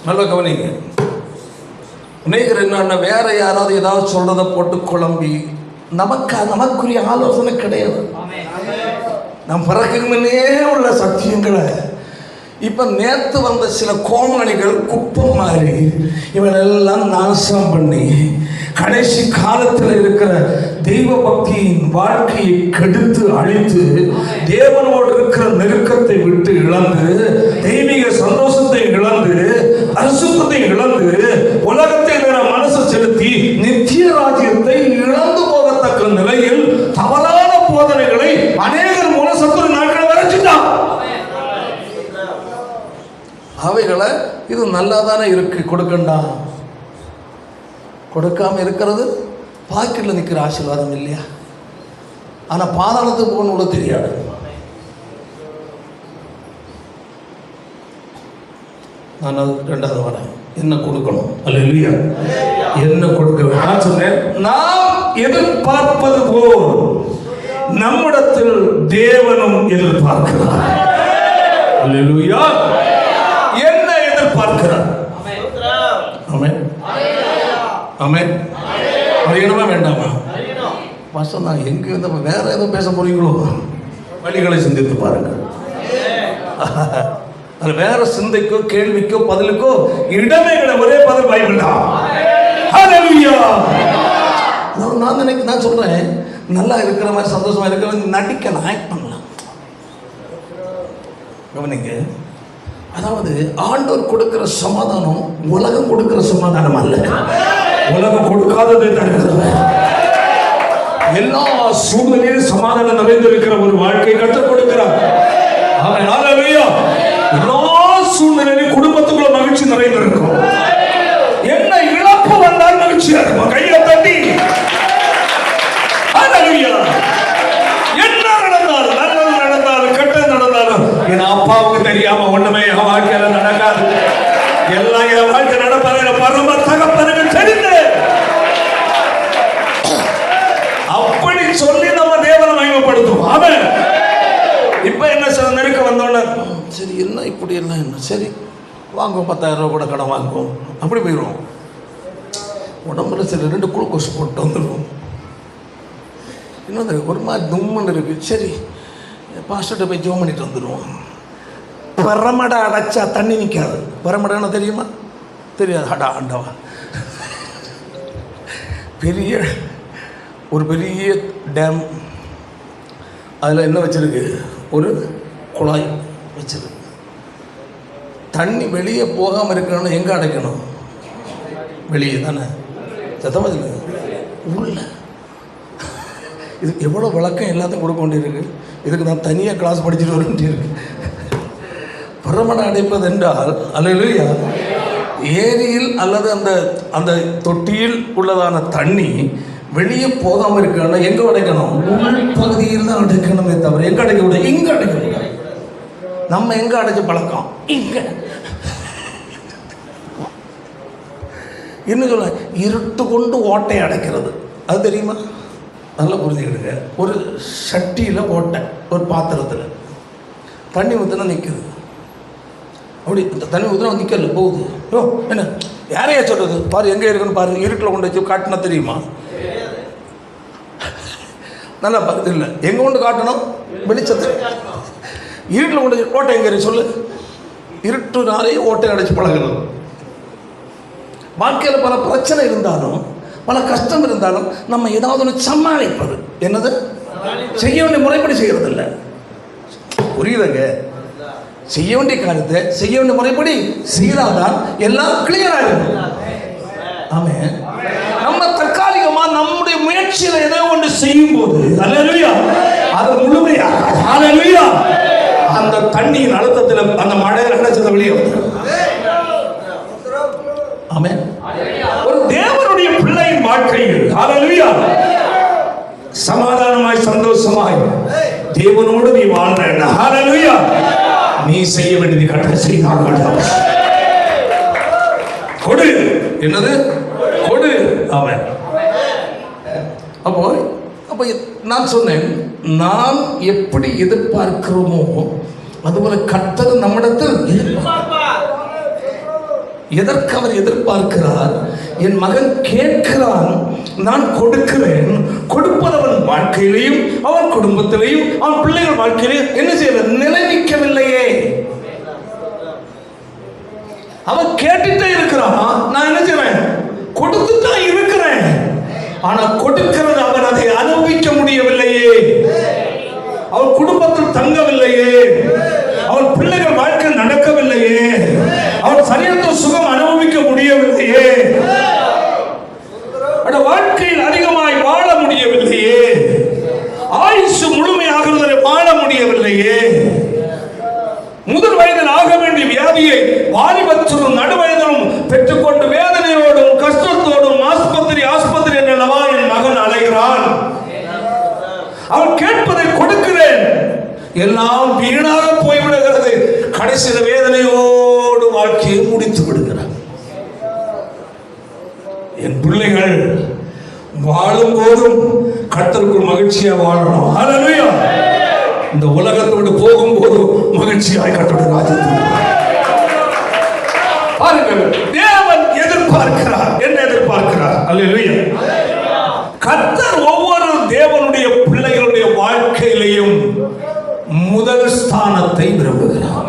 நல்ல கவனிங்க. அநேகர் என்னன்னா வேற யாராவது ஏதாவது சொல்றதை போட்டு குழம்பி நமக்குரிய ஆலோசனை கிடையாது. நம் பிறகு முன்னே உள்ள சத்தியங்களை இப்ப நேத்து வந்த சில கோமாளிகள் குப்பை மாதிரி இவனெல்லாம் நாசம் பண்ணி கடைசி காலத்தில் இருக்கிற தெய்வ பக்தியின் வாழ்க்கையை கெடுத்து அழித்து தேவனோடு இருக்கிற நெருக்கத்தை விட்டு இழந்து தெய்வீக சந்தோஷத்தை இழந்து பரிசுத்தத்தை இழந்து உலகத்தை மனசு செலுத்தி நித்திய ராஜ்யத்தை போதனைகளை அநேகர் மூலம் சத்துரு நாட்களை வரைச்சுட்டான். அவைகளை இது நல்லா தானே இருக்கு, கொடுக்கண்டா. கொடுக்காம இருக்கிறது பாக்கெட்ல நிற்கிற ஆசீர்வாதம் இல்லையா? ஆனா பாதாளத்துக்கு போகணும் தெரியாது. நான் ரெண்டாவது வரேன், என்ன கொடுக்கணும் அல்லேலூயா, என்ன கொடுக்க வேண்டும். நான் சொன்னேன், நாம் எதிர்பார்ப்பது போல் நம்மிடத்தில் தேவனும் எதிர்பார்க்கிறார். அல்லேலூயா. என்ன எதிர்பார்க்கிறார்? ஆமென் ஆமென். அறியணுமா வேண்டாமா? பாஸ்டர் நான் எங்க இருந்த வேற ஏதோ பேச போறீங்களோ? வழிகளை சிந்தித்து பாருங்க. அது வேற சிந்தைக்கோ கேள்விக்கோ பதிலுக்கோ இடமே கிடையாது. ஒரே பதில் பைபிள் தான். ஹல்லேலூயா. நான் சொல்றேன், நல்லா இருக்கிற மாதிரி சந்தோஷமா இருக்கிற நடிக்கலாம், ஆக்ட் பண்ணலாம். கவனிங்க, அதாவது ஆண்டவர் கொடுக்கிற சமாதானம் உலகம் கொடுக்கிற சமாதானம் அல்ல. உலகம் கொடுக்காததை தடுக்கிறது. எல்லா சூழ்நிலையிலும் சமாதானம் நிறைந்திருக்கிற ஒரு வாழ்க்கை கற்றுக் கொடுக்கிறார். ஹல்லேலூயா. எல்லா சூழ்நிலையிலும் குடும்பத்துக்குள்ள மகிழ்ச்சி நிறைந்திருக்கும். என்ன இழப்பு வந்தால் மகிழ்ச்சியா இருக்கும். கையில தட்டி ஹல்லேலூயா. என்ன நடந்தாலும், நல்லது நடந்தாலும் கெட்டது நடந்தாலும், என் அப்பாவுக்கு தெரியாம ஒண்ணுமே என் வாழ்க்கையில நடக்காது. எல்லாம் என் வாழ்க்கை நடப்பதை பரம தகப்பனுக்கு தெரிந்து, அப்படி சொல்லி நம்ம தேவனை மகிமைப்படுத்துவோம். ஆமென். இப்ப என்ன சில நெருக்க வந்தோன்னு, சரி என்ன இப்படி எல்லாம் என்ன, சரி வாங்குவோம், 10,000 ரூபா கூட கடன் வாங்குவோம், அப்படி போயிடுவோம். உடம்புல சில 2 குளுக்கோஸ் போட்டு வந்துடுவோம். இன்னொன்று ஒரு மாதிரி தும்மன் இருக்கு, சரி பாஸ்டர்கிட்ட போய் ஜோம் பண்ணிட்டு வந்துடுவோம். பரமடை அடைச்சா தண்ணி நிற்காது. பரமடைன்னு தெரியுமா? தெரியாது. அடா ஆண்டவா, ஒரு பெரிய டேம், அதில் என்ன வச்சிருக்கு, ஒரு குழாய் வச்சிருக்கு. தண்ணி வெளியே போகாமல் இருக்கணும்னு எங்கே அடைக்கணும்? வெளியே தானே. சத்தமாக இல்லை, உள்ள. இது எவ்வளோ விளக்கம் எல்லாத்தையும் கொடுக்க வேண்டியிருக்கு. இதுக்கு நான் தனியாக கிளாஸ் படிச்சுட்டு வர வேண்டியிருக்கு. பரமடை அடைப்பது என்றால், அல்லேலூயா, ஏரியில் அல்லது அந்த அந்த தொட்டியில் உள்ளதான தண்ணி வெளியே போகாமல் இருக்கணும். எங்கே அடைக்கணும்? உள் பகுதியில் தான் அடைக்கணுமே தவிர எங்கே அடைக்க கூடாது, இங்கே அடைக்க கூடாது. நம்ம எங்கே அடைச்ச பழக்கம்? இங்கே. என்ன சொல்ல, இருட்டு கொண்டு ஓட்டை அடைக்கிறது, அது தெரியுமா? நல்லா புரிஞ்சுக்கிடுங்க. ஒரு சட்டியில் ஓட்டை, ஒரு பாத்திரத்தில் தண்ணி ஊற்றினா நிற்குது. அப்படி தண்ணி ஊற்றினா நிற்கல, போகுது. ஓ என்ன யாரையா சொல்கிறது? பாரு எங்கே இருக்குன்னு பாரு. இருட்டில் கொண்டு வச்சு காட்டினா தெரியுமா? நல்லா பார்த்து இல்லை, எங்கே கொண்டு காட்டணும்? வெளிச்சத்தை. இருட்டில் கொண்டு வச்சு ஓட்டை எங்கே சொல்லு. இருட்டுனாலேயே ஓட்டை அடைச்சி பழகிறது. வாழ்க்கையில் பல பிரச்சனை இருந்தாலும், பல கஷ்டம் இருந்தாலும், நம்ம ஏதாவது ஒன்று சமாளிப்பது. என்னது? செய்ய வேண்டிய முறைப்படி செய்கிறது இல்லை. புரியுதுங்க? செய்ய வேண்டிய காரியத்தை செய்ய வேண்டிய முறைப்படி செய்தால்தான் எல்லாம் கிளியர் ஆகும். ஆமென். நம்ம தற்காலிகமா நம்முடைய முயற்சியில ஏதோ ஒன்று செய்யும் போது, அல்லேலூயா, அது முழுமையா, அல்லேலூயா, அந்த தண்ணியின் அழுத்தத்தில் அந்த மழையில் அடைச்சத வெளியே வந்து. ஆமென். ஒரு தேவனுடைய பிள்ளையின் வாழ்க்கையில், அல்லேலூயா, சமாதானமாய் சந்தோஷமாய் தேவனோடு நீ வாழ்ற, அல்லேலூயா, நீ செய்ய வேண்டியது கட்ட செய்தால் கொடு. என்னது? கொடு. அவன் அப்போ நான் சொன்னேன், நாம் எப்படி எதிர்பார்க்கிறோமோ அதுபோல கர்த்தர் நம்மிடத்தில் எதற்கு அவர் எதிர்பார்க்கிறார்? என் மகன் கேட்கிறான், நான் கொடுக்கிறேன். கொடுப்பதவன் வாழ்க்கையிலையும் அவன் குடும்பத்திலையும் அவன் பிள்ளைகள் வாழ்க்கையிலையும் என்ன செய்யல? நிலைநிற்கவில்லையே. அவன் கேட்டுட்டே இருக்கிறான், நான் என்ன செய்றேன்? கொடுத்துதான் இருக்கிறேன். ஆனா கொடுக்கிறது அவன் அதை அனுபவிக்க முடியவில்லையே. அவன் குடும்பத்தில் தங்கவில்லையே. அவன் பிள்ளைகள் வாழ்க்கை நடக்கவில்லையே. அவன் சரியான சுகம் அனுபவிக்க முடியவில்லையே. வாழ்க்கையில் அதிகமாய் வாழ முடியவில்லையே. ஆயுசு மற்றும் நடுவயதிலும் பெற்றுக்கொண்டு வேதனையோடும் கஷ்டத்தோடும் ஆஸ்பத்திரி என்றல்லவா என் மகன் அலைகிறான். அவன் கேட்பதை கொடுக்கிறேன், எல்லாம் வீணாக போய்விடுகிறது. கடைசியில் வேதனையோடு வாழ்க்கையை முடித்து விடுகிறார். என் பிள்ளைகள் வாழும் போதும் கர்த்தருக்குள் மகிழ்ச்சியா வாழணும். ஹல்லேலூயா. இந்த உலகத்தோடு போகும்போது மகிழ்ச்சியாய் கர்த்தருடைய ராஜ்யத்தில் பாருங்கள். தேவன் எதிர்பார்க்கிறார், என்ன எதிர்பார்க்கிறார்? ஹல்லேலூயா. கர்த்தர் ஒவ்வொரு தேவனுடைய பிள்ளைகளுடைய வாழ்க்கையிலையும் முதல் ஸ்தானத்தை விரும்புகிறார்.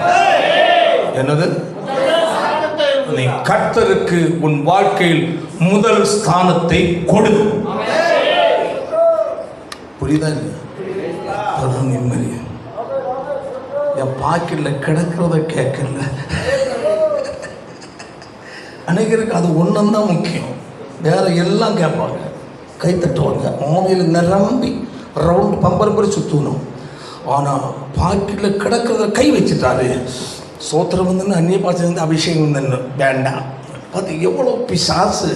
என்னது? நீ கர்த்தருக்கு உன் வாழ்க்கையில் முதல் ஸ்தானத்தை கொடு. புரியுதா? நிம்மதி என் பாக்கெட்ல கிடக்கிறத கேட்கல. அநேகருக்கு அது ஒன்றுதான் முக்கியம், வேற எல்லாம் கேட்பாங்க, கை தட்டுவாங்க, ஆவியில் நிரம்பி ரவுண்ட் பம்பர் படி சுற்றணும். ஆனால் பாக்கெட்ல கிடக்கிறத கை வச்சுட்டாரு. சோத்திரம் வந்து அந்நிய பாசம் அபிஷேகம் வந்து வேண்டாம். அது எவ்வளோ பிசாசு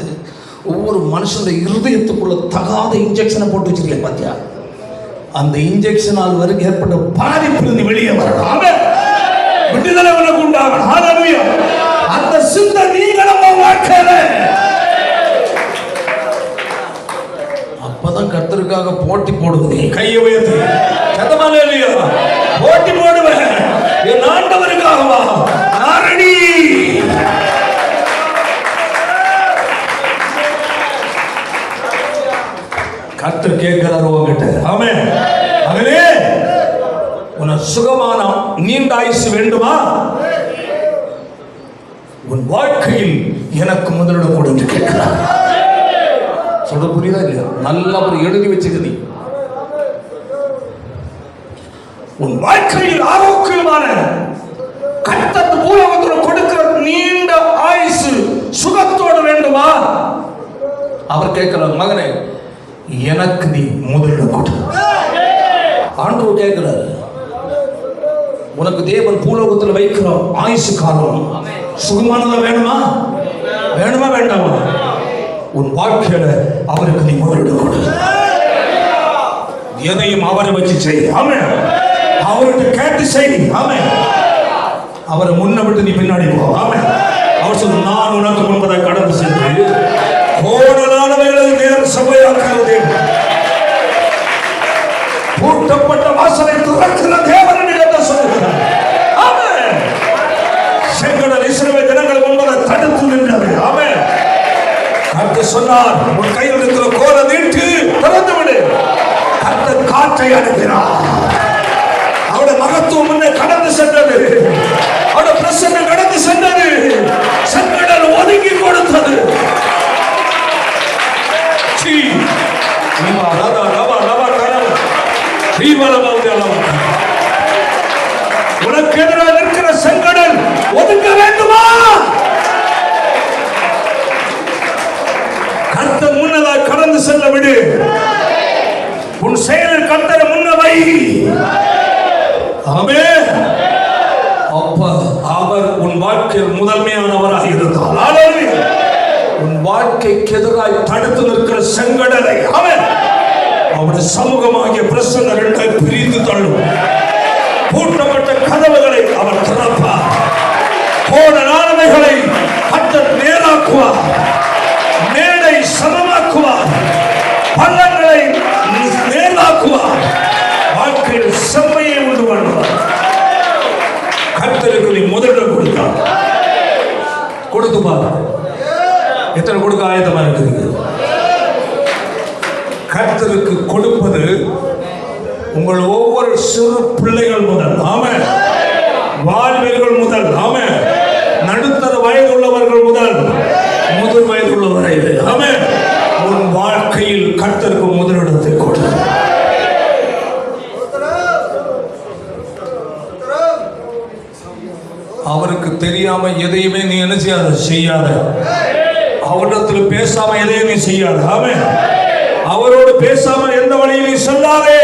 ஒவ்வொரு மனுஷனுடைய இருதயத்துக்குள்ள தகாத இன்ஜெக்ஷனை போட்டு வச்சிருக்கேன் பாத்தியா? அந்த இன்ஜெக்ஷனால் வரைக்கும் ஏற்பட்ட பாதிப்பிலிருந்து வெளியே வரணும், விடுதலை உனக்கு உண்டாகணும். ஹல்லேலூயா. அந்த சிந்தை நீங்களும் வாழ்க்கையில அப்பதான் கர்த்தருக்காக போட்டி போடுவது. கையை உயர்த்தி ஹல்லேலூயா போட்டி போடுவேன். என் ஆண்டவருக்காகவா நாரணி. கர்த்தர் கேட்கிறார் உங்ககிட்ட. ஆமென். மகனே, உனக்கு சுகமான நீண்ட ஆயுசு வேண்டுமா? உன் வாழ்க்கையில் எனக்கு முதலிடம் கொடு என்று கேட்கிறார். சொல்ற புரியுதா இல்லையா? நல்லா ஒரு எழுதி வச்சுக்க. உன் வாழ்க்கையில் ஆரோக்கியமான கர்த்தர் பூலோகத்தில் கொடுக்கிற நீண்ட ஆயுசு சுகத்தோடு வேண்டுமா? அவர் கேட்கிறார், மகனே எனக்கு நீ முதலிடம் கொடு. ஆண்டவர் கேட்கிறார், உனக்கு தேவன் பூலோகத்தில் வைக்கிற ஆயுசு காலம் சுகமானதா வேணுமா? வேணுமா வேண்டாமா? உன் வாழ்க்கையில அவருக்கு நீ முதலிடம் கொடு. எதையும் அவரை வச்சு செய். ஆமென். அவர்கிட்ட கேட்டு செய். ஆமென். அவரை முன்ன விட்டு நீ பின்னாடி போ. ஆமென். அவர் சொல்ல, நான் உனக்கு முன்பதாக கடந்து சென்று கோடலானவைகளை நேரம் சபையாக்குகிறது. பூட்டப்பட்ட வாசலை திறக்கிற தேவன் என்று சொல்லுகிறார். ஆமென். செங்கடல் இஸ்ரவேல் ஜனங்கள் முன்பதாக தடுத்து நின்றது. ஆமென். கர்த்தர் சொன்னார், உன் கையில் இருக்கிற கோலை நீட்டு திறந்து விடு. கர்த்தர் காற்றை அனுப்பினார். அவருடைய மகத்துவம் முன்னே கடந்து சென்றது. அவருடைய பிரசன்னம் கடந்து சென்றது. செங்கடல் ஒதுங்கி கொடுத்தது. உனக்கு எதிராக இருக்கிற செங்கடல் ஒதுங்க வேண்டுமா? கர்த்தர் முன்னதாக கடந்து செல்ல விடு. உன் செயலில் கர்த்தரை முன்னவை. ஆமென். அப்ப அவர் உன் வாழ்க்கையில் முதன்மையானவராக இருந்தார். ஹல்லேலூயா. உன் வாழ்க்கைக்கு எதிராக தடுத்து நிற்கிற செங்கடலை அவன் அவருடைய சமூகமாகிய பிரசன்ன இரண்டாய் பிரிந்து தள்ளும். பூட்டப்பட்ட கதவுகளை அவர் திறப்பார். கோடலானவைகளை கர்த்தர் நேராக்குவார். மேடை சமமாக்குவார். பள்ளங்களை நேராக்குவார். வாழ்க்கையில் செம்மையை உண்டு பண்ணுவார். கர்த்தருக்கு நீ முதலிடம் கொடுத்தார். கொடுத்து பாரு. எத்தனை கொடுக்க ஆயத்தமா இருக்குது? கர்த்தருக்கு கொடுப்பது உங்கள் ஒவ்வொரு சிறு பிள்ளைகள் முதல், ஆமென், வாலிபர்கள் முதல், ஆமென், நடுத்தர வயது உள்ளவர்கள் முதல் முதிர் வயது உள்ளவரை, ஆமென், உன் வாழ்க்கையில் கர்த்தருக்கு முதலிடத்தை கொடு. அவருக்கு தெரியாம எதையுமே நீ என்ன செய்யாத. அவரிடத்தில் பேசாம எதையும் நீ செய்யாத. ஆமென். அவரோடு பேசாம எந்த வழியிலும் செல்லாதே.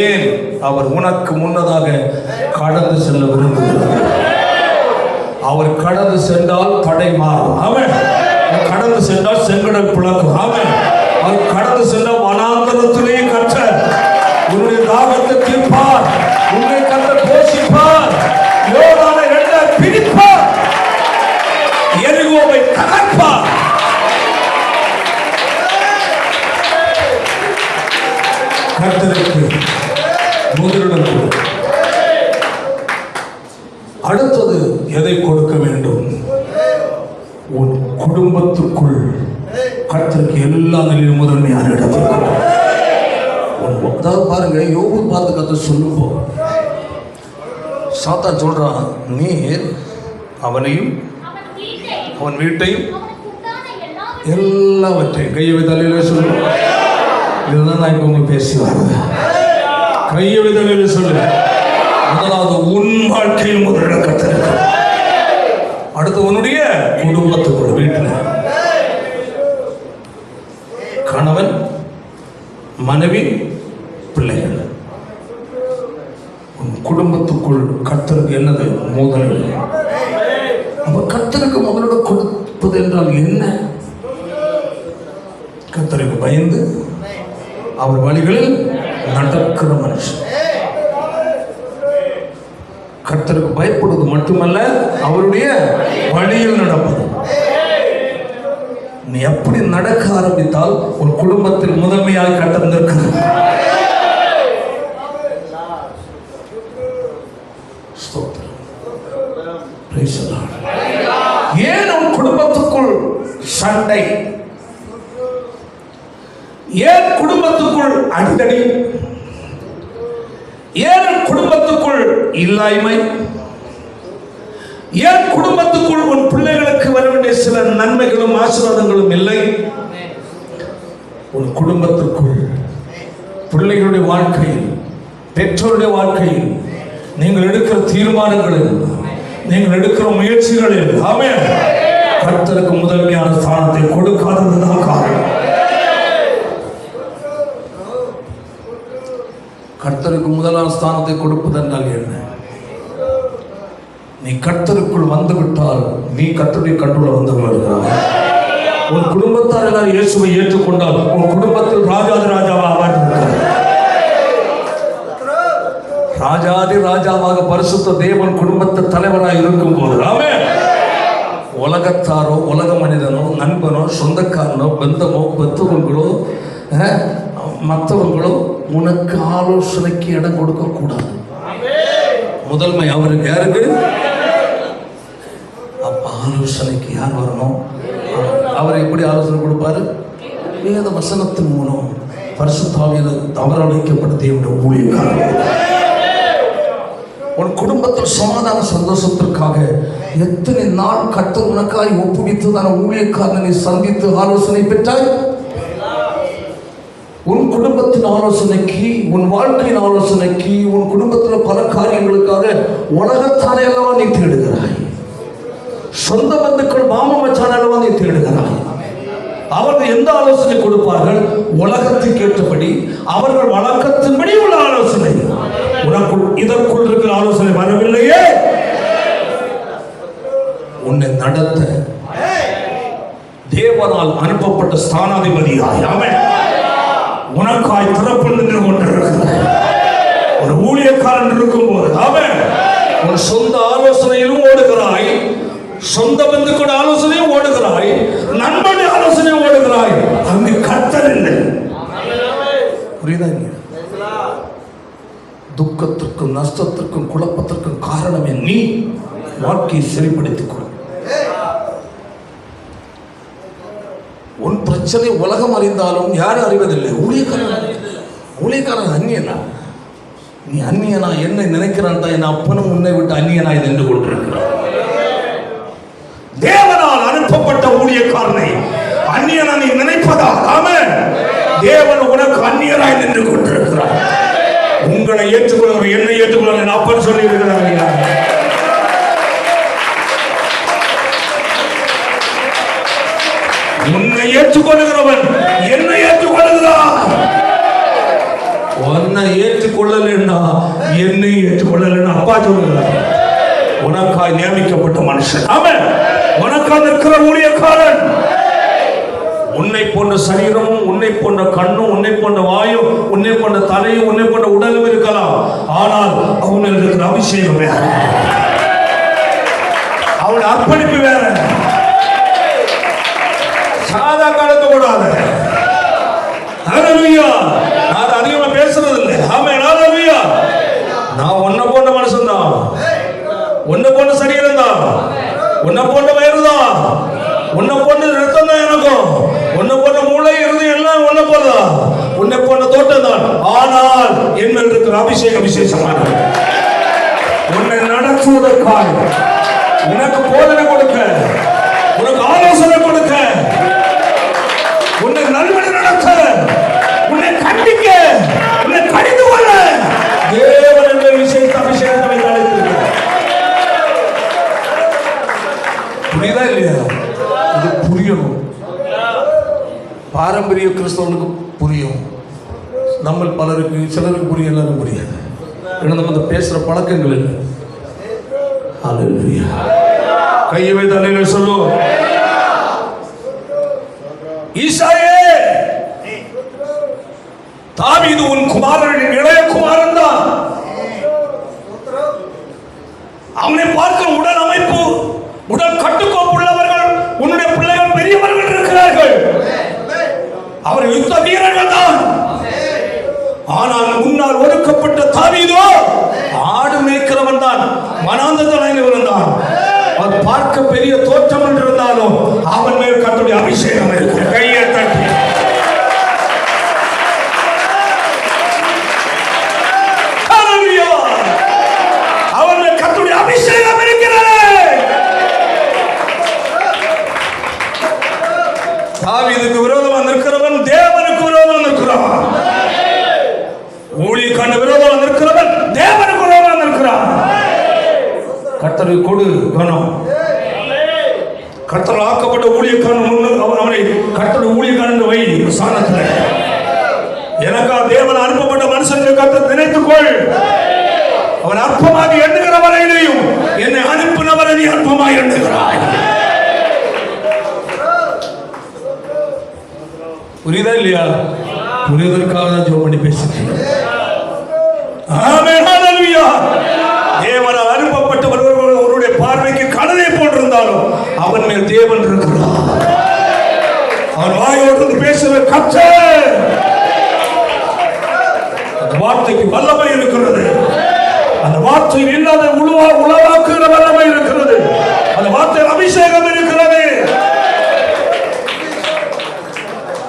ஏன்? அவர் உனக்கு முன்னதாக கடந்து செல்ல விரும்புகிறார். அவர் கடந்து சென்றால் தடை மாறும். அவன் கடந்து சென்றால் செங்கடல் பிளக்கும். அவன் அவர் கடந்து சென்றால் வனாந்தரத்திலேயே கர்த்தர் உன்னுடைய தாகத்தை தீர்ப்பார். உன்னை கர்த்தர் போஷிப்பார். யோர்தானை இரண்டாய் பிரிப்பார். எரிகோவை தகர்ப்பார். கர்த்தருக்கு முதலிடம் கொடு. அடுத்தது எதை கொடுக்க வேண்டும்? உன் குடும்பத்துக்குள் கர்த்தருக்கு எல்லா நிலையிலும் முதன்மையான இடத்தை கொடு. அதாவது பாருங்க, யோபு பார்த்து கர்த்தர் சொல்லும்போ சாத்தான் சொல்றான், நீர் அவனையும் அவன் வீட்டையும் எல்லாவற்றையும் கையை தலையில சொல்லு. இதுதான் நான் இப்ப உங்களுக்கு பேசி வருவேன். கையை தலையில சொல்லு. முதலாவது உன் வாழ்க்கையில் முதலிடம் கர்த்தருக்கு. அடுத்து உன்னுடைய குடும்பத்துக்குள், வீட்டில் கணவன், மனைவி, பிள்ளைகள். உன் குடும்பத்துக்குள் கர்த்தருக்கு என்னது முதலிடம்? அப்ப கர்த்தருக்கு முதலிடம் கொடுப்பது என்றால் என்ன? கர்த்தருக்கு பயந்து அவர் வழிகளில் நடக்கிற மனுஷன். கர்த்தருக்கு பயப்படுவது மட்டுமல்ல, அவருடைய வழியில் நடப்பது. நீ எப்படி நடக்க ஆரம்பித்தால் ஒரு குடும்பத்தில் முதன்மையாக கர்த்தர் நிற்கிறார். ஏன் உன் குடும்பத்துக்குள் சண்டை? ஏன் குடும்பத்துக்குள் அடிதடி? ஏன் குடும்பத்துக்குள் இல்லாய்மை? ஏன் குடும்பத்துக்குள் உன் பிள்ளைகளுக்கு வர வேண்டிய சில நன்மைகளும் ஆசீர்வாதங்களும் இல்லை? உன் குடும்பத்திற்குள் பிள்ளைகளுடைய வாழ்க்கையில், பெற்றோருடைய வாழ்க்கையில் நீங்கள் எடுக்கிற தீர்மானங்களில், நீங்கள் எடுக்கிற முயற்சிகளில் ஆமென் கர்த்தருக்கு முதன்மையான ஸ்தானத்தை கொடுக்காததுதான் காரணம். கர்த்தருக்கு முதலான ஸ்தானத்தை கொடுப்பதென்றால் என்ன? நீ கர்த்தருக்குள் வந்துவிட்டால் நீ கர்த்தருடைய கட்டுள்ள வந்து வருகிறாய். உன் குடும்பத்தார் எல்லாரும் இயேசுவை ஏற்றுக்கொண்டால் உன் குடும்பத்தில் ராஜாதி ராஜாவாக ராஜாதி ராஜாவாக பரிசுத்த தேவன் குடும்பத்து தலைவராக இருக்கும் போது ஆமென் உலகத்தாரோ, உலக மனிதனோ, நண்பனோ, சொந்தக்காரனோ, பந்தமோ, பத்துவங்களோ, மற்றவங்களோ உனக்கு ஆலோசனைக்கு இடம் கொடுக்க கூடாது. முதன்மை அவருக்கு. யாருக்கு? அப்ப ஆலோசனைக்கு யார் வரணும்? அவர் எப்படி ஆலோசனை கொடுப்பாரு? வேத வசனத்தின் மூலம் பரிசுத்த ஆவியால் அவரால் வைக்கப்பட்ட தேவனுடைய ஊழியக்காரர். உன் குடும்பத்தில் சமாதான சந்தோஷத்திற்காக எத்தனை நாள் கர்த்தர் உனக்காய் ஒப்புவித்ததான ஊழியக்காரனை சந்தித்து ஆலோசனை பெற்றாய்? உன் குடும்பத்தின் ஆலோசனைக்கு, உன் வாழ்க்கையின் ஆலோசனைக்கு, உன் குடும்பத்தில் பல காரியங்களுக்காக உலகத்தானே அல்லவா நீ தேடுகிறாய். சொந்த பந்துக்கள், மாமா மச்சான் அல்லவா நீ தேடுகிறாய். அவர்கள் எந்த ஆலோசனை கொடுப்பார்கள்? உலகத்துக்கு ஏற்றபடி, அவர்கள் வழக்கத்தின்படி உள்ள ஆலோசனை. உனக்குள் இதற்குள் இருக்கிற ஆலோசனை வரவில்லையே. உன்னை நடத்த தேவனால் அனுப்பப்பட்ட ஸ்தானாதிபதியாய் ஆமென் உனக்காய் திறப்பில் நின்று கொண்டிருக்கிறார். ஒரு ஊழியக்காரன் இருக்கும் போது ஆமென் உன் சொந்த ஆலோசனையிலும் ஓடுகிறாய், சொந்த பந்துக்களோட ஆலோசனையும் ஓடுகிறாய், நண்பனுடைய ஆலோசனையும் ஓடுகிறாய். அங்கு கர்த்தர் இல்லை. புரியுதா? துக்கத்திற்கும் நஷ்டத்திற்கும் குழப்பத்திற்கும் காரணமே நீ வாழ்க்கையை சரிப்படுத்திக் கொள். உன் பிரச்சனை உலகம் அறிந்தாலும் யாரும் அறிவதில்லை. ஊழியக்காரன் அந்நியனா? நீ அந்நியனா என்ன நினைக்கிறான்? என் அப்பனும் உன்னை விட்டு அந்நியனாய் நின்று கொண்டிருக்கிறான். தேவனால் அனுப்பப்பட்ட ஊழியக்காரனை அந்நியனா நீ நினைப்பதா? ஆமென். தேவன் உனக்கு அந்நியனாய் நின்று கொண்டிருக்கிறார். உங்களை ஏற்றுக்கொள்ள, என்னை ஏற்றுக்கொள்ள என் அப்பன் சொல்லி இருக்கிறார். உன்னை ஏற்றுக்கொள்ளுகிறவன் என்னை ஏற்றுக்கொள்ளுகிறான். உன்னை ஏற்றுக்கொள்ளலன்னா என்னை ஏற்றுக்கொள்ளலன்னா அப்பா சொல்லுகிறார். உனக்காய் நியமிக்கப்பட்ட மனுஷன். ஆமென். உனக்காக இருக்கிற ஊழியக்காரன். உன்னை போன்ற சரீரமும், உன்னை போன்ற கண்ணும், உன்னை போன்ற வாயும், உன்னை போன்ற தலையும், உன்னை போன்ற உடலும் இருக்கலாம். ஆனால் அவனில் இருக்கிற அபிஷேகம் வேற, அவன் அர்ப்பணிப்பு வேற. சாதா கலக்க கூடாது. ஹல்லேலூயா. நான் அதிகமா பேசுறது இல்லை. ஆமென். ஹல்லேலூயா. நான் உன்னை போன்ற மனுஷன் தான், உன்னை போன்ற சரீரம் தான், உன்னை போன்ற வயிறு தான், உன்னை போன்ற ரத்தம் தான் எனக்கும், உன்னை போன்ற மூளை இருதயம் எல்லாம் உன்னை போலதான், உன்னை போன்ற தோட்டம் தான். ஆனால் என் மேல் இருக்கிற அபிஷேகம் விசேஷமானது. உன்னை நடத்துவதற்காக, உனக்கு போதனை கொடுக்க, உனக்கு ஆலோசனை கொடுக்க, உன்னை நல்வழி நடத்த, உன்னை கண்டிக்க, உன்னை கடிந்து கொள்ள தேவன் என்ற விசேஷ அபிஷேகத்தை அழைத்திருக்கிறார். புரியுதா இல்லையா? இது புரியணும். பாரம்பரிய கிறிஸ்தவனுக்கு புரியும், நம்ம பலருக்கு, சிலருக்கு புரியும், எல்லாரும் புரியாது. ஏன்னா நம்ம அந்த பேசுற பழக்கங்கள் இல்லை. ஹல்லேலூயா. கையை வைத்து அல்லேலூயா சொல்லுவோம். ஈசாயே, தாவீது உன் குமாரனின் இளைய குமாரன் தான். அவனை பார்க்க உடல் அமைப்பு, உடல் கட்டுக்கோப்பு உள்ளவர்கள் உன்னுடைய பிள்ளைகள் பெரியவர்கள் இருக்கிறார்கள். அவர் யுத்த வீரர்கள் தான். ஆனால் முன்னால் ஒதுக்கப்பட்ட தாவீதோ ஆடு மேய்க்கிறவன் தான், வனாந்தரத்தில் இருந்தான். அது பார்க்க பெரிய தோற்றம் என்று இருந்தாலும் அவன் மேல் கர்த்தருடைய அபிஷேகம் இருக்கு. கையை தட்டி ஹல்லேலூயா. அவன் மேல் கர்த்தருடைய அபிஷேகம் இருக்கிறது. தாவீதுக்கு விரோதமாக நிற்கிறவன் தேவனுக்கு விரோதமாக நிற்கிறான். ஊழியக்கான விரோதமாக நிற்கிறவன் தேவனுக்கு விரோதமாக நிற்கிறான். கர்த்தருக்கு கொடு கனம். கர்த்தர் ஆக்கப்பட்ட ஊழியக்காரன் அவனை கர்த்தருடைய ஊழியக்காரன் வை சாணத்தில். எனக்கா தேவன் அனுப்பப்பட்ட மனுஷன் கர்த்தர் நினைத்துக்கொள். அவன் அற்பமாக எண்ணுகிற வரையிலையும் என்னை அனுப்பினவரை நீ அற்பமாக எண்ணுகிறாய். புரியுதா இல்லையா? புரியுதற்காக தான் ஜெபம் பண்ணி பேசுகிறேன். ஆமென். ஹல்லேலூயா. தேவனால் அனுப்பப்பட்டவர் அவருடைய பார்வைக்கு கடலை போன்றிருந்தாலும் அவன் மேல் தேவன் இருக்கிறார். அவன் வாயோடு பேசுகிற கர்த்தர், அந்த வார்த்தைக்கு வல்லமை இருக்கிறது. அந்த வார்த்தையில் இல்லாத உளவாக்குகிற வல்லமை இருக்கிறது. அந்த வார்த்தையில் அபிஷேகம் இருக்கிறது.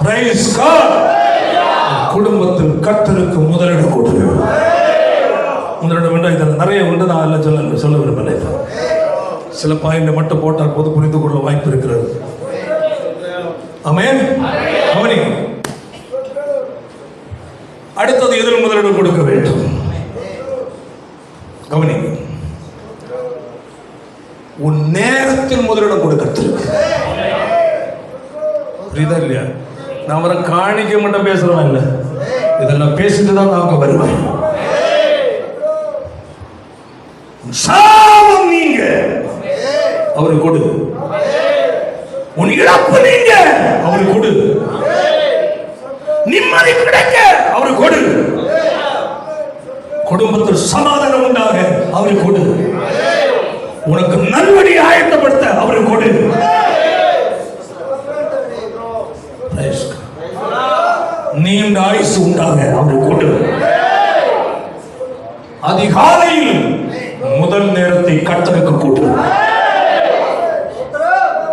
Praise God. குடும்பத்தில் கர்த்தருக்கு முதலிடம் கொடுங்க. முதலிடம் என்றால் இதில் நிறைய உண்டு, நான் எல்லாம் சொல்ல விரும்பலை. சில பாயிண்ட் மட்டும் போட்டால் போது புரிந்து கொள்ள வாய்ப்பு இருக்கிறது. ஆமென். கவனி. அடுத்தது எதில் முதலிடம் கொடுக்க வேண்டும்? கவனி. உன் நேரத்தில் முதலிடம் கொடுக்கிறதுக்கு. புரியுதா இல்லையா? நான் வர காணிக்க மட்டும் பேசுறேன் இல்லை, இதெல்லாம் பேசிட்டு தான் நான் வருவேன். சாபம் நீங்க அவருக்கு கொடு, உன் இழப்பு நீங்க அவருக்கு கொடு, நிம்மதி கிடைக்க அவருக்கு கொடு, குடும்பத்தில் சமாதானம் உண்டாக அவருக்கு கொடு, உனக்கு நல்வழி ஆயத்தப்படுத்த அவருக்கு கொடு. நீண்ட ஆயுசு உண்டாக அவருக்கு கொடு. அதிகாலையில் முதல் நேரத்தை கர்த்தருக்கு கொடு.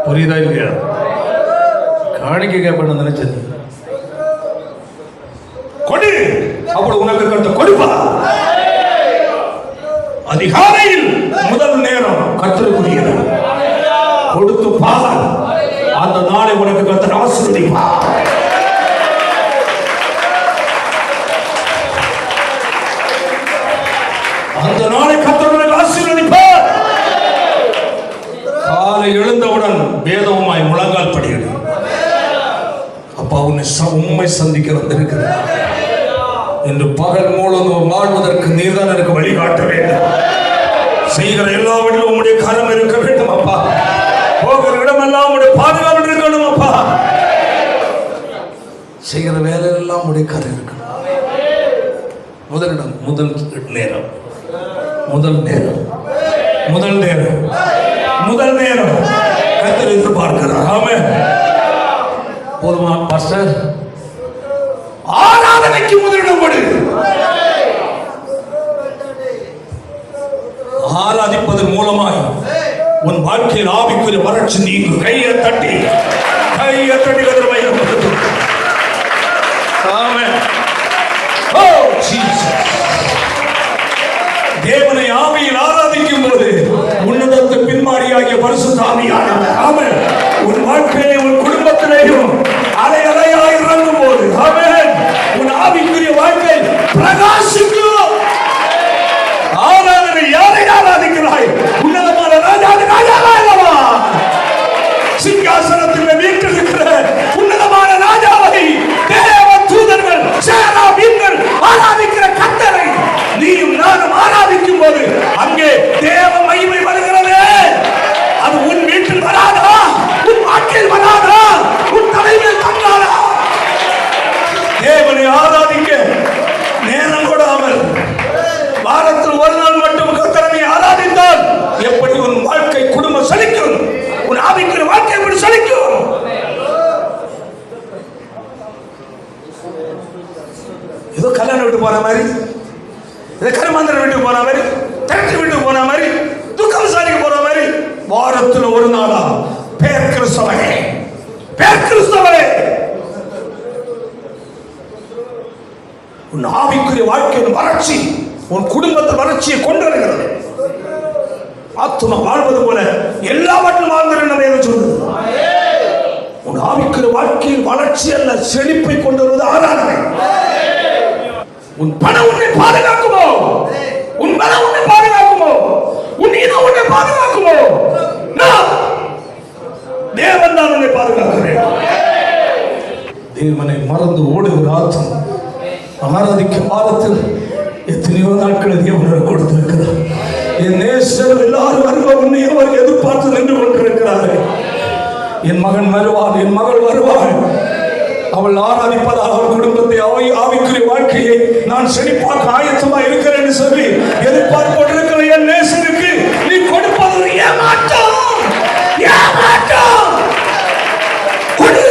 புரியுதா இல்லையா? காணிக்க கேட்பேன் நினைச்சது கொடு, அப்படி உனக்கு கர்த்தர் கொடுப்பா. அதிகாலையில் முதல் நேரம் கர்த்தருக்குரியது. கொடுத்து பார், அந்த நாளை உனக்கு கர்த்தர் ஆசீர்வதிப்பார். அந்த நாளை கர்த்தர் ஆசீர்வதிப்பார். காலை எழுந்தவுடன் வேதமாய் முழங்கால் படிக்கிறது. அப்பா உண்மை சந்திக்க வந்திருக்கிறார் என்று பகல் மூலம் வாழ்வதற்கு நீர்தான் எனக்கு வழிகாட்ட வேண்டும். செய்கிற எல்லாவற்றிலும் உம்முடைய கரம் இருக்க வேண்டும் அப்பா. போகிற இடமெல்லாம் உம்முடைய பாதுகாப்பு இருக்கணும் அப்பா. செய்கிற வேலையெல்லாம் உம்முடைய கரம் இருக்கணும். முதலிடம், முதல் நேரம், முதல் நேரம், முதல் நேரம், முதல் நேரம் கர்த்தர் எதிர்பார்க்கிறார். ஆமென். போதுமா பாஸ்டர்? ஆராதனைக்கு முதலிடம் கொடு. ஆராதிப்பதன் மூலமாய் உன் வாழ்க்கையில் ஆவிக்குரிய வறட்சி நீங்கும். கையை தட்டி கதிரமையும். ஆமென். ஓ ஜீசஸ். தேவனை ஆவியில் ஆராதிக்கும் போது உன்னதத்து பின்மாரியாகிய பரிசுத்த ஆவியானவர் ஆமென் உன் வாழ்க்கையிலே உன் குடும்பத்திலேயும் அலை அலையாய் இறங்கும் போது ஆமென் உன் ஆவிக்குரிய வாழ்க்கை பிரகாசிக்கும். ஆராதனை யாரை ஆராதிக்கிறாய்? உன்னதமான ராஜாதி ராஜாவா அல்லவா? சிங்காசனத்தில் வீற்றிருக்கிற உன்னதமான ராஜாவை தேவ தூதர்கள் சேராபீன்கள் ஆராதிக்கிற கர்த்தரை நீயும் நானும் ஆராதிக்கும் போது அங்கே தேவ மகிமை வருகிறது. அது உன் வீட்டில் வராதா? உன் வாழ்க்கையில் வராதா? உன் தலைமையில் தங்காதா? தேவனை ஆராதிக்க நேரம் கொடாமல் வாரத்தில் ஒரு நாள் மட்டும் கர்த்தரை ஆராதித்தால் எப்படி உன் வாழ்க்கை குடும்பம் செழிக்கும்? உன் ஆவிக்குரிய வாழ்க்கை எப்படி செழிக்கும்? ஏதோ கல்யாணம் விட்டு போன மாதிரி, ஏதோ கருமாந்திரம் விட்டு போன மாதிரி, டிராக்டர் விட்டு போன மாதிரி, துக்கம் விசாரிக்க போற மாதிரி வாரத்தில் ஒரு நாளா பேர் கிறிஸ்தவனே, பேர் கிறிஸ்தவனே. உன் ஆவிக்குரிய வாழ்க்கையின் வறட்சி உன் குடும்பத்தின் வறட்சியை கொண்டு வருகிறது. ஆத்துமா வாழ்வது போல எல்லாவற்றும் வாழ்ந்து சொல்றது. உன் ஆவிக்குரிய வாழ்க்கையில் வளர்ச்சி அல்ல செழிப்பை கொண்டு வருவது ஆராதனை. உன் பணம் உன்னை பாதுகாக்குமோ? உன் பணம் உன்னை பாதுகாக்குமோ? உன் இனம் உன்னை பாதுகாக்குமோ? தேவன் தான் உன்னை பாதுகாக்கிறேன். தேவனை மறந்து ஓடுகிற ஆத்தும் ஆராதிக்க வாரத்தில் எத்தனையோ நாட்கள் தேவன் கொடுத்திருக்கிறார். என் நேசர் எல்லாரும் வருவ உன்னை அவர் எதிர்பார்த்து நின்று கொண்டிருக்கிறார்கள். என் மகன் வருவான், என் மகள் வருவாள். அவள் ஆராதிப்பதால் அவள் குடும்பத்தை ஆவிக்குரிய வாழ்க்கையை நான் செழிப்பாக்க ஆயத்தமா இருக்கிறேன் என்று சொல்லி எதிர்பார்ப்போடு இருக்கிற என் நேசனுக்கு நீ கொடுப்பது ஏமாற்றம். கொடு,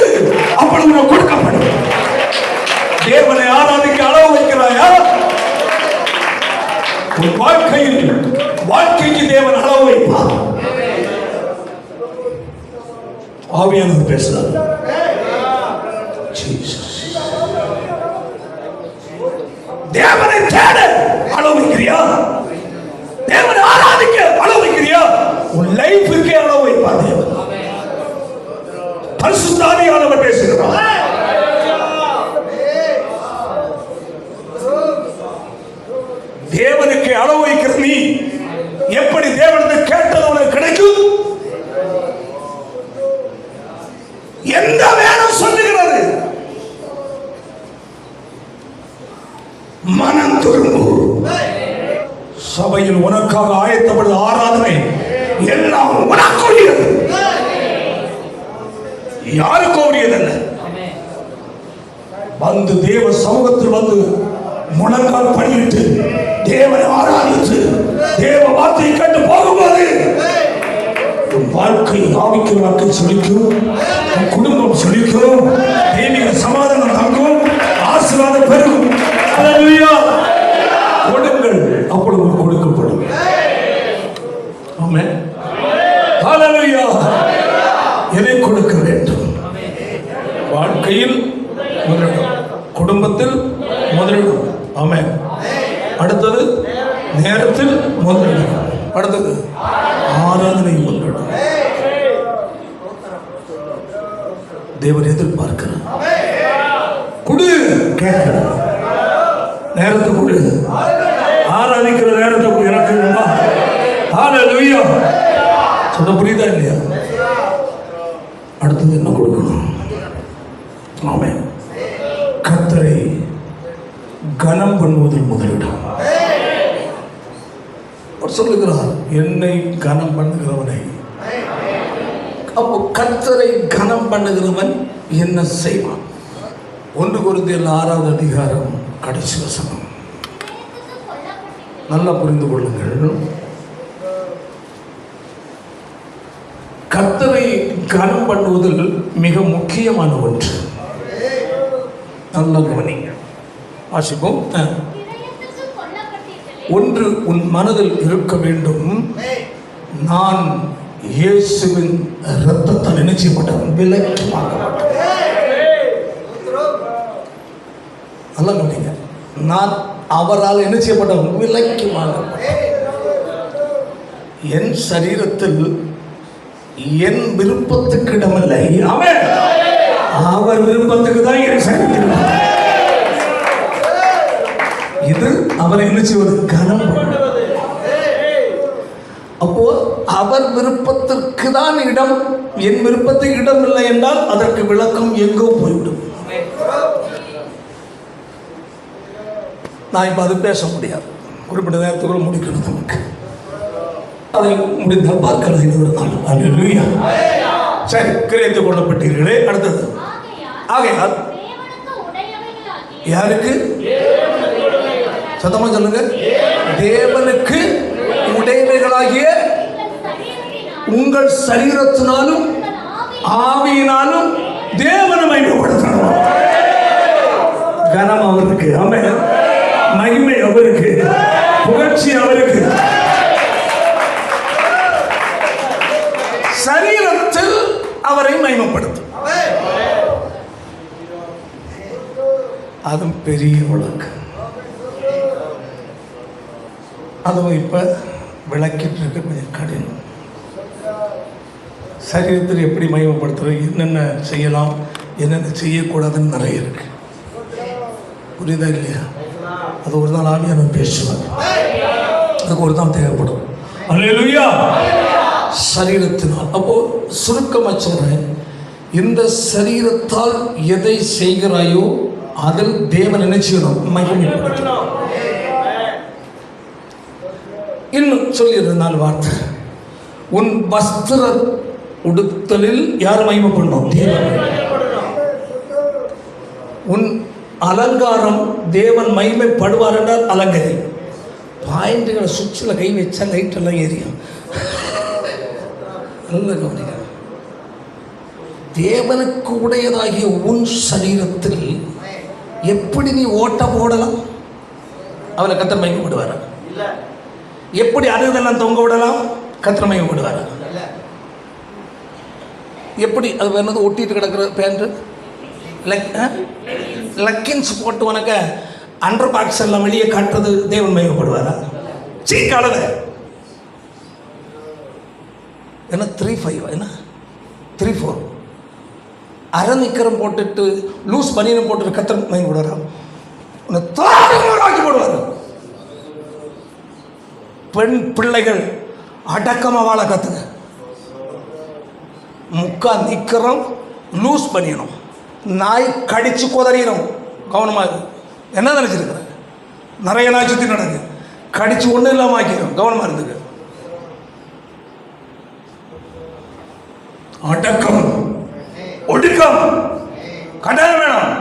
அப்பொழுது உனக்கு கொடுக்கப்படும். தேவனை ஆராதிக்க அளவு வைக்கிறாயா? உன் வாழ்க்கைக்கு தேவன் அளவு வைப்பார். ஆவியானவர் பேசுறார். தேவனை தேட அளவு வைக்கிறியா? தேவனை ஆராதிக்க அளவு வைக்கிறியா? உன் லைஃபுக்கே அளவு வைப்பார் தேவன். பரிசுத்த ஆவியானவர் பேசுகிறார். தேவனுக்கு அளவு வைக்கிற நீ எப்படி தேவனுக்கு கேட்டது உனக்கு கிடைக்கும்? எந்த வேதம் சொல்லுகிறது? மனம் திரும்பு. சபையில் உனக்காக ஆயத்தப்படும் ஆராதனை எல்லாம் உனக்குரியது, யாருக்கு உரியதல்ல. வந்து தேவ சமூகத்தில் வந்து முழங்கால் படியிட்டு தேவனை ஆராதித்து தேவ வார்த்தையை கேட்டு போகும்போது உன் வாழ்க்கை ஆவிக்கு வாழ்க்கை செழிக்கும், உன் குடும்பம் செழிக்கும், தெய்வீக சமாதானம் தங்கும், ஆசீர்வாதம் பெருகும். ஹல்லேலூயா. கொடுங்கள், அப்பொழுது கொடுக்கப்படும். ஆமென். ஹல்லேலூயா. எதை கொடுக்க வேண்டும்? வாழ்க்கையில் முதலிடம், குடும்பத்தில் முதலிடம். ஆமென். அடுத்தது நேரத்தில் முதலிடம், அடுத்தது ஆராதனை முதலிடம். தேவன் எதிர்பார்க்கிறார். குடு, கேட்கிறார். நேரத்தை கொடு, ஆராதிக்கிற நேரத்தை கொடு. எனக்கு ஹல்லேலூயா. சொல்ல புரியுதா இல்லையா? அடுத்தது என்ன கொடுக்கணும்? ஆமென். கர்த்தரை கனம் பண்ணுவதில் முதலிடம். சொல்லுகிறார், என்னை கனம் பண்ணுகிறவனை. அப்போ கர்த்தரை கனம் பண்ணுகிறவன் என்ன செய்வான்? 1 கொரிந்தியர் 6வது அதிகாரம் கடைசி வசனம். நல்லா புரிந்து கொள்ளுங்கள். கர்த்தரை கனம் பண்ணுவதில் மிக முக்கியமான ஒன்று. நல்ல கவனிங்க, வாசிப்போம். ஒன்று உன் மனதில் இருக்க வேண்டும், நான் இயேசுவின் இரத்தத்தால் நினைச்சப்பட்டவன், விலைக்கு வாங்கப்பட்டவன். நல்லா கவனிங்க, நான் அவரால் என்ன செய்யப்பட்டவன், விலைக்கு வாங்கப்பட்டவன். என் சரீரத்தில் என் விருப்பத்துக்கு இடமில்லை. ஆமென். அவர் விருப்பத்துக்கு தான் என் சரீரத்தில். இது அவரை என்ன செய்வது, கனம் பண்ணுவது. அப்போ அவர் விருப்பத்திற்கு தான் இடம், என் விருப்பத்துக்கு இடம் இல்லை என்றால் அதற்கு விளக்கம் எங்கோ போய்விடும். நான் இப்ப அது பேச முடியாது, குறிப்பிட்ட நேரத்துக்குள்ள முடிக்கணும். நமக்கு அதை முடிந்தால் பார்க்கலாம் இன்னொரு நாள். அல்லேலூயா. சரி, கிரேத்து கொள்ளப்பட்டீர்களே. அடுத்தது, ஆகையால் யாருக்கு? சத்தமா சொல்லுங்க. தேவனுக்கு உடையவைகளாகிய உங்கள் சரீரத்தினாலும் ஆவியினாலும் தேவனை மகிமைப்படுத்தணும். கனம் அவருக்கு, ஆமென். மகிமை அவருக்கு, புகழ்ச்சி அவருக்கு. சரீரத்தில் அவரை மகிமைப்படுத்தும். அதுவும் பெரிய வழக்கு. அதுவும் இப்போ விளக்கிட்டு இருக்க கொஞ்சம் கடினம். சரீரத்தில் எப்படி மகிமைப்படுத்துறது, என்னென்ன செய்யலாம், என்னென்ன செய்யக்கூடாதுன்னு நிறைய இருக்கு. புரியுதா இல்லையா? அது ஒரு நாள் ஆவியானவர் பேசுவார். அதுக்கு ஒரு நாள் தேவைப்படும். அல்லேலூயா. சரீரத்தினால். அப்போ சுருக்கமாக சொல்றேன், இந்த சரீரத்தால் எதை செய்கிறாயோ அதில் தேவன் என்ன செய்யணும், மகிமைப்படுத்தணும். இன்னும் சொல்லிடுற 4 வார்த்தை. உன் வஸ்திர உடுத்தலில் யார் மகிமைப்படணும், தேவன். உன் அலங்காரம் தேவன் மகிமைப்படுவார் என்றால் அலங்கரி. பாயிண்ட்டுகளை சுவிட்சில் கை வச்சா லைட்டெல்லாம் எரியும். நல்ல கவனிக்க. தேவனுக்கு உடையதாகிய உன் சரீரத்தில் எப்படி நீ ஓட்ட போடலாம், அவரை கர்த்தர் மகிமைப்படுவார். எப்படி அறுதெல்லாம் தொங்க விடலாம், கர்த்தர் மகிமைப்படுவார். எப்படி அது வேணது ஒட்டிட்டு கிடக்கிற பேண்ட்டு லக்கின்ஸ் போட்டு உனக்க அண்டர் பாக்ஸ் எல்லாம் வெளியே காட்டுறது தேவன் மகிமைப்படுவாரா? சீக்காலத என்ன 3-5 என்ன 3-4 அரை நிக்கரம் போட்டுட்டு லூஸ் பனியனும் போட்டுட்டு கத்தர் மகிமைப்படுவாரா? உன்னை தாழ்மையாக்கி போடுவார். பெண் பிள்ளைகள் அடக்கமாக வாழ கத்துங்க. முக்கா நிக்கரம் லூஸ் பண்ணிடணும், நாய் கடிச்சு கொதறிடும். கவனமாக என்ன நினச்சிருக்கிற, நிறைய நாய் சுற்றி நடக்கு, கடிச்சு ஒன்றும் இல்லாமல் ஆக்கிடும். கவனமாக இருந்துக்கு. அடக்கம் ஒடுக்கம் கட்டாயம் வேணும்.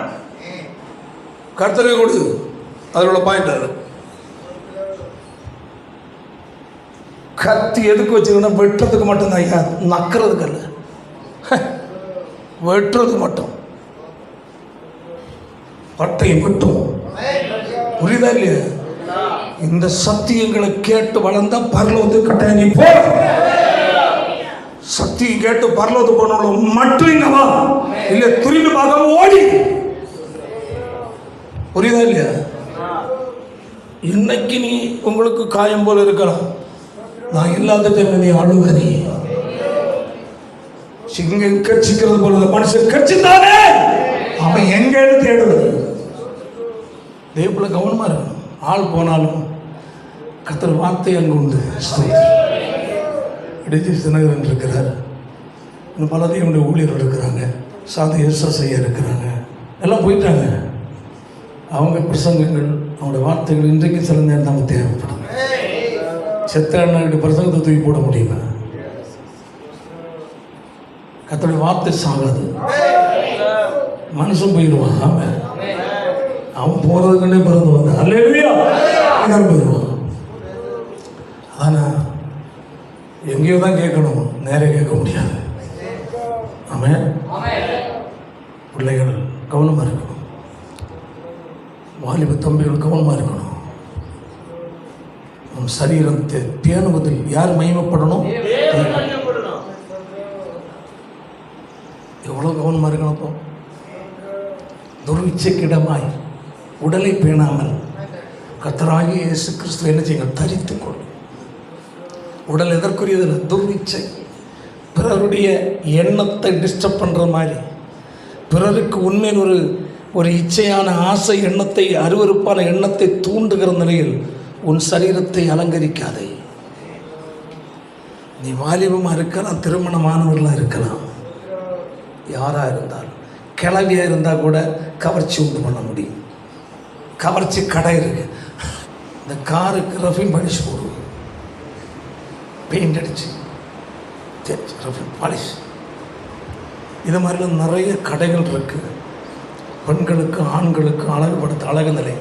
கர்த்தரை கொடு, அதோட பாயிண்ட். அது கத்தி எதுக்கு வச்சுக்கணும், வெட்டுறதுக்கு மட்டும்தான் ஐயா, நக்கிறதுக்கு அல்ல, வெட்டுறதுக்கு மட்டும். பட்டையை மட்டும். புரியுதா இல்லையா? இந்த சத்தியங்களை கேட்டு வளர்ந்தா பரலோகத்து கட்டாயம் நீ போ. சத்தியம் கேட்டு பரலோகத்து போனவங்க மட்டும் இங்க வா, இல்ல துரிந்து பார்க்காம ஓடி. புரியுதா இல்லையா? இன்னைக்கு நீ உங்களுக்கு காயம் போல இருக்கலாம், நான் இல்லாத டைம் நீ அழுவதி. சிங்கம் கட்சிக்கிறது போல மனுஷன் கட்சித்தானே, அவன் எங்க தேடுவது. தேவப்புல கவனமா இருக்கணும். ஆள் போனாலும் கர்த்தர் வார்த்தை அங்கு உண்டு. இடைச்சி தினகரன் இருக்கிறார், இன்னும் பல தேவனுடைய ஊழியர்கள் இருக்கிறாங்க, சாதி எஸ்எஸ்ஐயா இருக்கிறாங்க, எல்லாம் போயிட்டாங்க. அவங்க பிரசங்கங்கள், அவங்களுடைய வார்த்தைகள் இன்றைக்கு சில நேரம் நமக்கு தேவைப்படும். செத்த அண்ணனுடைய பிரசங்கத்தை தூக்கி போட முடியுமா? கர்த்தருடைய வார்த்தை சாகாது. மனுஷன் போயிடுவான். அவன் போறதுக்குன்னே பிறந்து வந்தான். அல்லேலூயா. போயிடுவான். அதான எங்கேயோ தான் கேட்கணும், நேரே கேட்க முடியாது. ஆமென். பிள்ளைகள் கவனமாக இருக்கணும். வாலிப தம்பிகள் கவனமாக இருக்கணும். நம் சரீரத்தை பேணுவதில் யார் மகிமைப்படணும்? எவ்வளோ கவனமாக இருக்கணும். அப்போ துர்விச்சைக்கிடமாய் உடலை பேணாமல் கர்த்தராகிய இயேசு கிறிஸ்துவை என்ன செய்யுங்க? தரித்துக் கொள்ளும். உடல் எதற்குரியது? துர்விச்சை. பிறருடைய எண்ணத்தை டிஸ்டர்ப் பண்ணுற மாதிரி, பிறருக்கு உண்மையில் ஒரு இச்சையான ஆசை எண்ணத்தை, அருவருப்பான எண்ணத்தை தூண்டுகிற நிலையில் உன் சரீரத்தை அலங்கரிக்காதே. நீ வாலிபமாக இருக்கலாம், திருமணமானவர்களாக இருக்கலாம், யாராக இருந்தாலும். கிளவியாக இருந்தால் கூட கவர்ச்சி உண்டு பண்ண முடியும். கவர்ச்சி கடை இருக்கு. இந்த காருக்கு ரஃபின் பாலிஷ் போடுவோம், பெயிண்ட் அடிச்சு ரஃபின் பாலிஷ், இது மாதிரிலாம் நிறைய கடைகள் இருக்குது. பெண்களுக்கு ஆண்களுக்கு அழகுபடுத்த அழகு நிலை.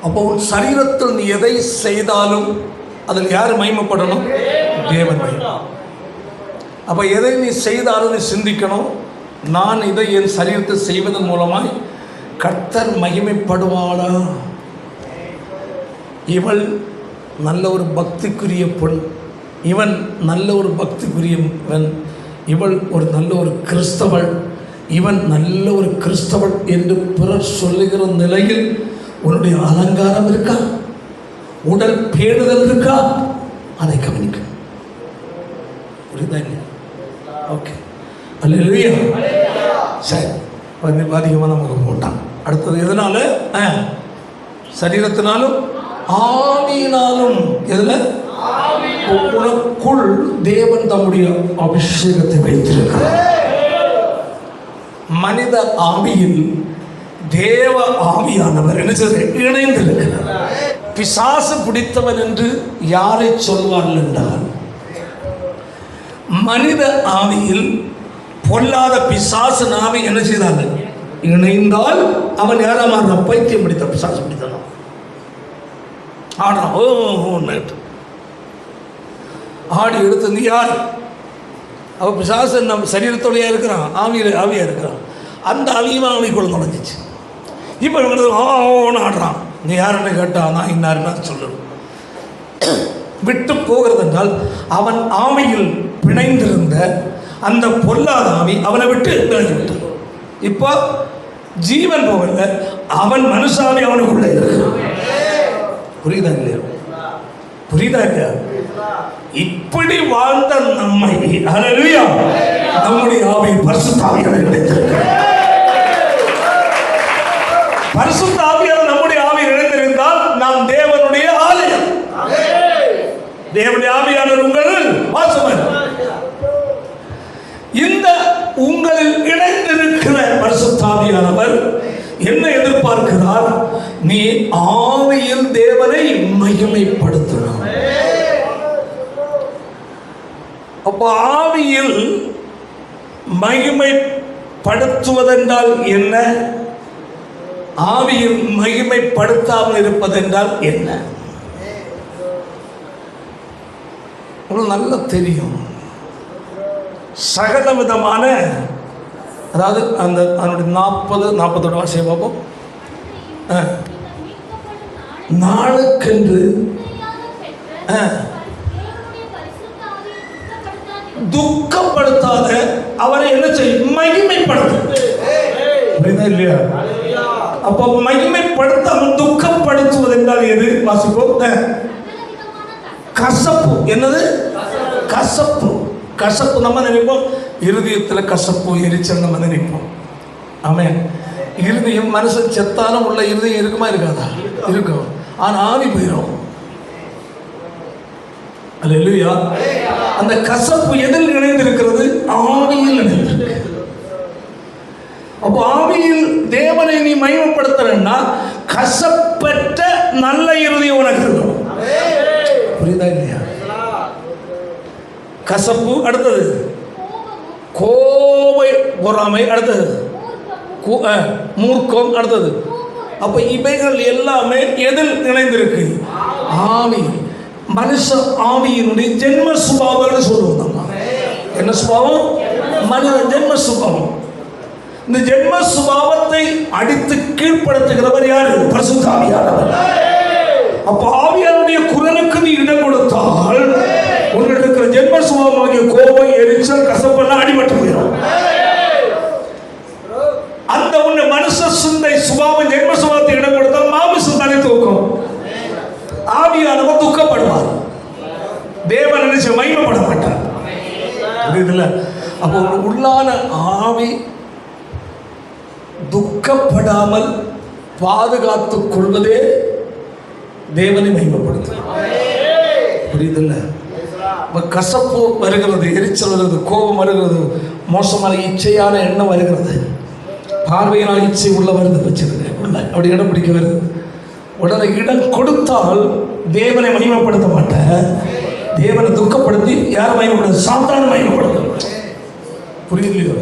அப்போ உன் சரீரத்தில் நீ எதை செய்தாலும் அதில் யார் மகிமைப்படணும்? தேவன் மகிமை. அப்போ எதை நீ செய்தாலும் நீ சிந்திக்கணும், நான் இதை என் சரீரத்தை செய்வதன் மூலமாய் கர்த்தர் மகிமைப்படுவாளா? இவள் நல்ல ஒரு பக்திக்குரிய பெண், இவன் நல்ல ஒரு பக்திக்குரியவன், இவள் ஒரு நல்ல ஒரு கிறிஸ்தவள், இவன் நல்ல ஒரு கிறிஸ்தவள் என்று பிறர் சொல்லுகிற நிலையில் உன்னுடைய அலங்காரம் இருக்கா? உடல் பேணுதல் இருக்கா? அதை கவனிக்க. புரியுதா இல்லையா? ஓகே. அல்லேலூயா. சரி, அதிகமாக நமக்கு போட்டான். அடுத்தது எதனால? சரீரத்தினாலும் ஆவியினாலும். எதில்? உனக்குள் தேவன் தம்முடைய அபிஷேகத்தை வைத்திருக்கிறார். மனித ஆவியில் தேவ ஆவியானவர் என்ன செய்ய இணைந்திருக்கிறார். பிசாசு பிடித்தவன் என்று யாரை சொல்வார்கள் என்றால், மனித ஆவியில் பொல்லாத பிசாசு ஆவி என்ன செய்தார்கள்? இணைந்தால் அவன் யாரா மாறின? பைத்தியம் பிடித்த பிசாசு பிடித்தான். ஆடுறான், ஓ நேற்று ஆடி எடுத்து நீ யார்? அவன் பிசாசு நம்ம சரீரத்தோடையாக இருக்கிறான், ஆவியாக இருக்கிறான். அந்த ஆவியும் அவனுக்குள்ள நுழைஞ்சிச்சு. இப்போ ஓன்னு ஆடுறான். நீ யாருன்னு கேட்டா நான் இன்னாருன்னு சொல்லணும். விட்டு போகிறது என்றால் அவன் ஆவியில் பிணைந்திருந்த அந்த பொல்லாத ஆவி அவனை விட்டு விலகிவிட்டது. இப்போ ஜீவன் போகல, அவன் மனுஷாவி அவனுக்குள்ள இருக்கிறான். புரியுதா இல்லையா? புரியுதா இல்லையா? இப்படி வாழ்ந்த நம்மை அல்லேலூயா நம்முடைய ஆவி பரிசுத்த ஆவியானவர் இணைந்திருக்கிறார். பரிசுத்த ஆவியானவர் நம்முடைய ஆவி இணைந்திருந்தால் நாம் தேவனுடைய ஆலயம். தேவனுடைய ஆவியானவர் உங்களில் வாசம். இந்த உங்களில் இணைந்திருக்கிற பரிசுத்த ஆவியானவர் என்ன எதிர்பார்க்கிறார்? நீ ஆவியில் தேவனை மகிமைப்படுத்தணும். அப்போ ஆவியில் மகிமைப்படுத்துவதென்றால் என்ன? ஆவியில் மகிமைப்படுத்தாமல் இருப்பதென்றால் என்ன? உங்களுக்கு நல்லா தெரியும். சகல விதமான, அதாவது அந்த அதனுடைய 40 வாசியை பார்ப்போம். நாளுக்கென்று துக்கப்படுத்தாத அவரை என்ன செய்யும்? மகிமைப்படுத்தும். புரியுதா இல்லையா? அப்போ மகிமைப்படுத்தாமல் துக்கப்படுத்துவது என்றால் எது? வாசிப்போம். கசப்பு. என்னது? கசப்பு. கசப்பு நம்ம நினைப்போம், இருதயத்தில் கசப்பு எரிச்சல் நம்ம நினைப்போம். ஆமென். இருதயம், மனுஷன் செத்தாலும் உள்ள இருதயம் இருக்குமா இருக்காதா? இருக்கும். ஆனால் ஆவி போயிடும். அல்லேலூயா. அந்த கசப்பு எதில் இணைந்திருக்கிறது? ஆவியில் இணைந்திருக்கு. அப்போ ஆவியில் தேவனை நீ மகிமைப்படுத்தணும்னா கசப்பற்ற நல்ல இருதயம் உனக்கு இருக்கணும். புரியுதா? புரியுதா இல்லையா? கசப்பு, அடுத்தது கோபை பொறாமை, அடுத்தது மூர்க்கம், அடுத்தது. அப்ப இவைகள் எல்லாமே எதில் இணைந்திருக்கு? ஆவி. மனுஷ ஆவியினுடைய ஜென்ம சுபாவம்னு சொல்லுவோம். என்ன சுபாவம்? மனித ஜென்ம சுபாவம். இந்த ஜென்ம சுபாவத்தை அடித்து கீழ்ப்படுத்துகிறவர் யாரு? பரிசுத்த ஆவியானவர். அப்ப ஆவியானுடைய குரலுக்கு நீ இடம் கொடுத்தால் உன்னிடம் இருக்கிற ஜென்ம சுபாவமாகிய கோபம், எரிச்சல், கசப்பெல்லாம் அடிபட்டு போயிடும். அந்த உன்னை மனுஷ சிந்தை சுபாவம் ஜென்ம சுபாவத்தை இடம் கொடுத்தால் மாமிசம் தலை தூக்கும். ஆவியானவர் துக்கப்படுவார். தேவன் நினைச்சு மகிமைப்பட மாட்டார். புரியுதுல்ல? அப்போ உள்ளான ஆவி துக்கப்படாமல் பாதுகாத்துக் கொள்வதே தேவனை மகிமைப்படுத்தும். புரியுதுல்ல? கசப்பு வருகிறது, எரிச்சல் வருகிறது, கோபம் வருகிறது, மோசமான இச்சையான எண்ணம் வருகிறது, பார்வையினால் இச்சை உள்ள வருது வச்சிருக்கு, அப்படி இடம் பிடிக்க வருது. உடனே இடம் கொடுத்தால் தேவனை மகிமைப்படுத்த மாட்டேன், தேவனை துக்கப்படுத்தி யாரை மகிமைப்படுத்த? சாத்தான மகிமைப்படுத்த. புரியுதுலையோ?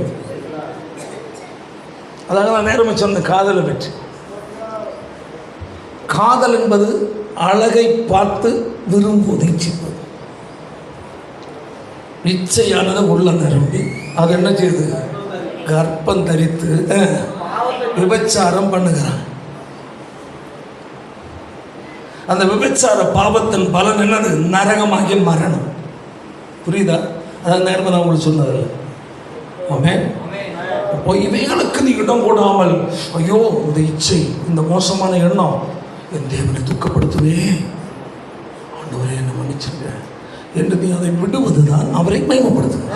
அதாக நான் நேரம் சொன்ன காதலை பற்றி. காதல் என்பது அழகை பார்த்து விரும்புவதை செய்வது. இச்சையானதை உள்ள நிரம்பி அது என்ன செய்யுது? கர்ப்பம் தரித்து விபச்சாரம் பண்ணுகிறான். அந்த விபச்சார பாவத்தின் பலன் என்னது? நரகமாகிய மரணம். புரியுதா? அதான் நேரமாக நான் உங்களுக்கு சொன்னதில்லை. ஆமென். அப்போ இவைகளுக்கு நீ இடம் போடாமல், ஐயோ இந்த இச்சை, இந்த மோசமான எண்ணம் என் தேவனை துக்கப்படுத்துவே, ஆண்டவரே என்னை மன்னிச்சுங்க என்று நீ அதை விடுவதுதான் அவரை மகிமைப்படுத்துது.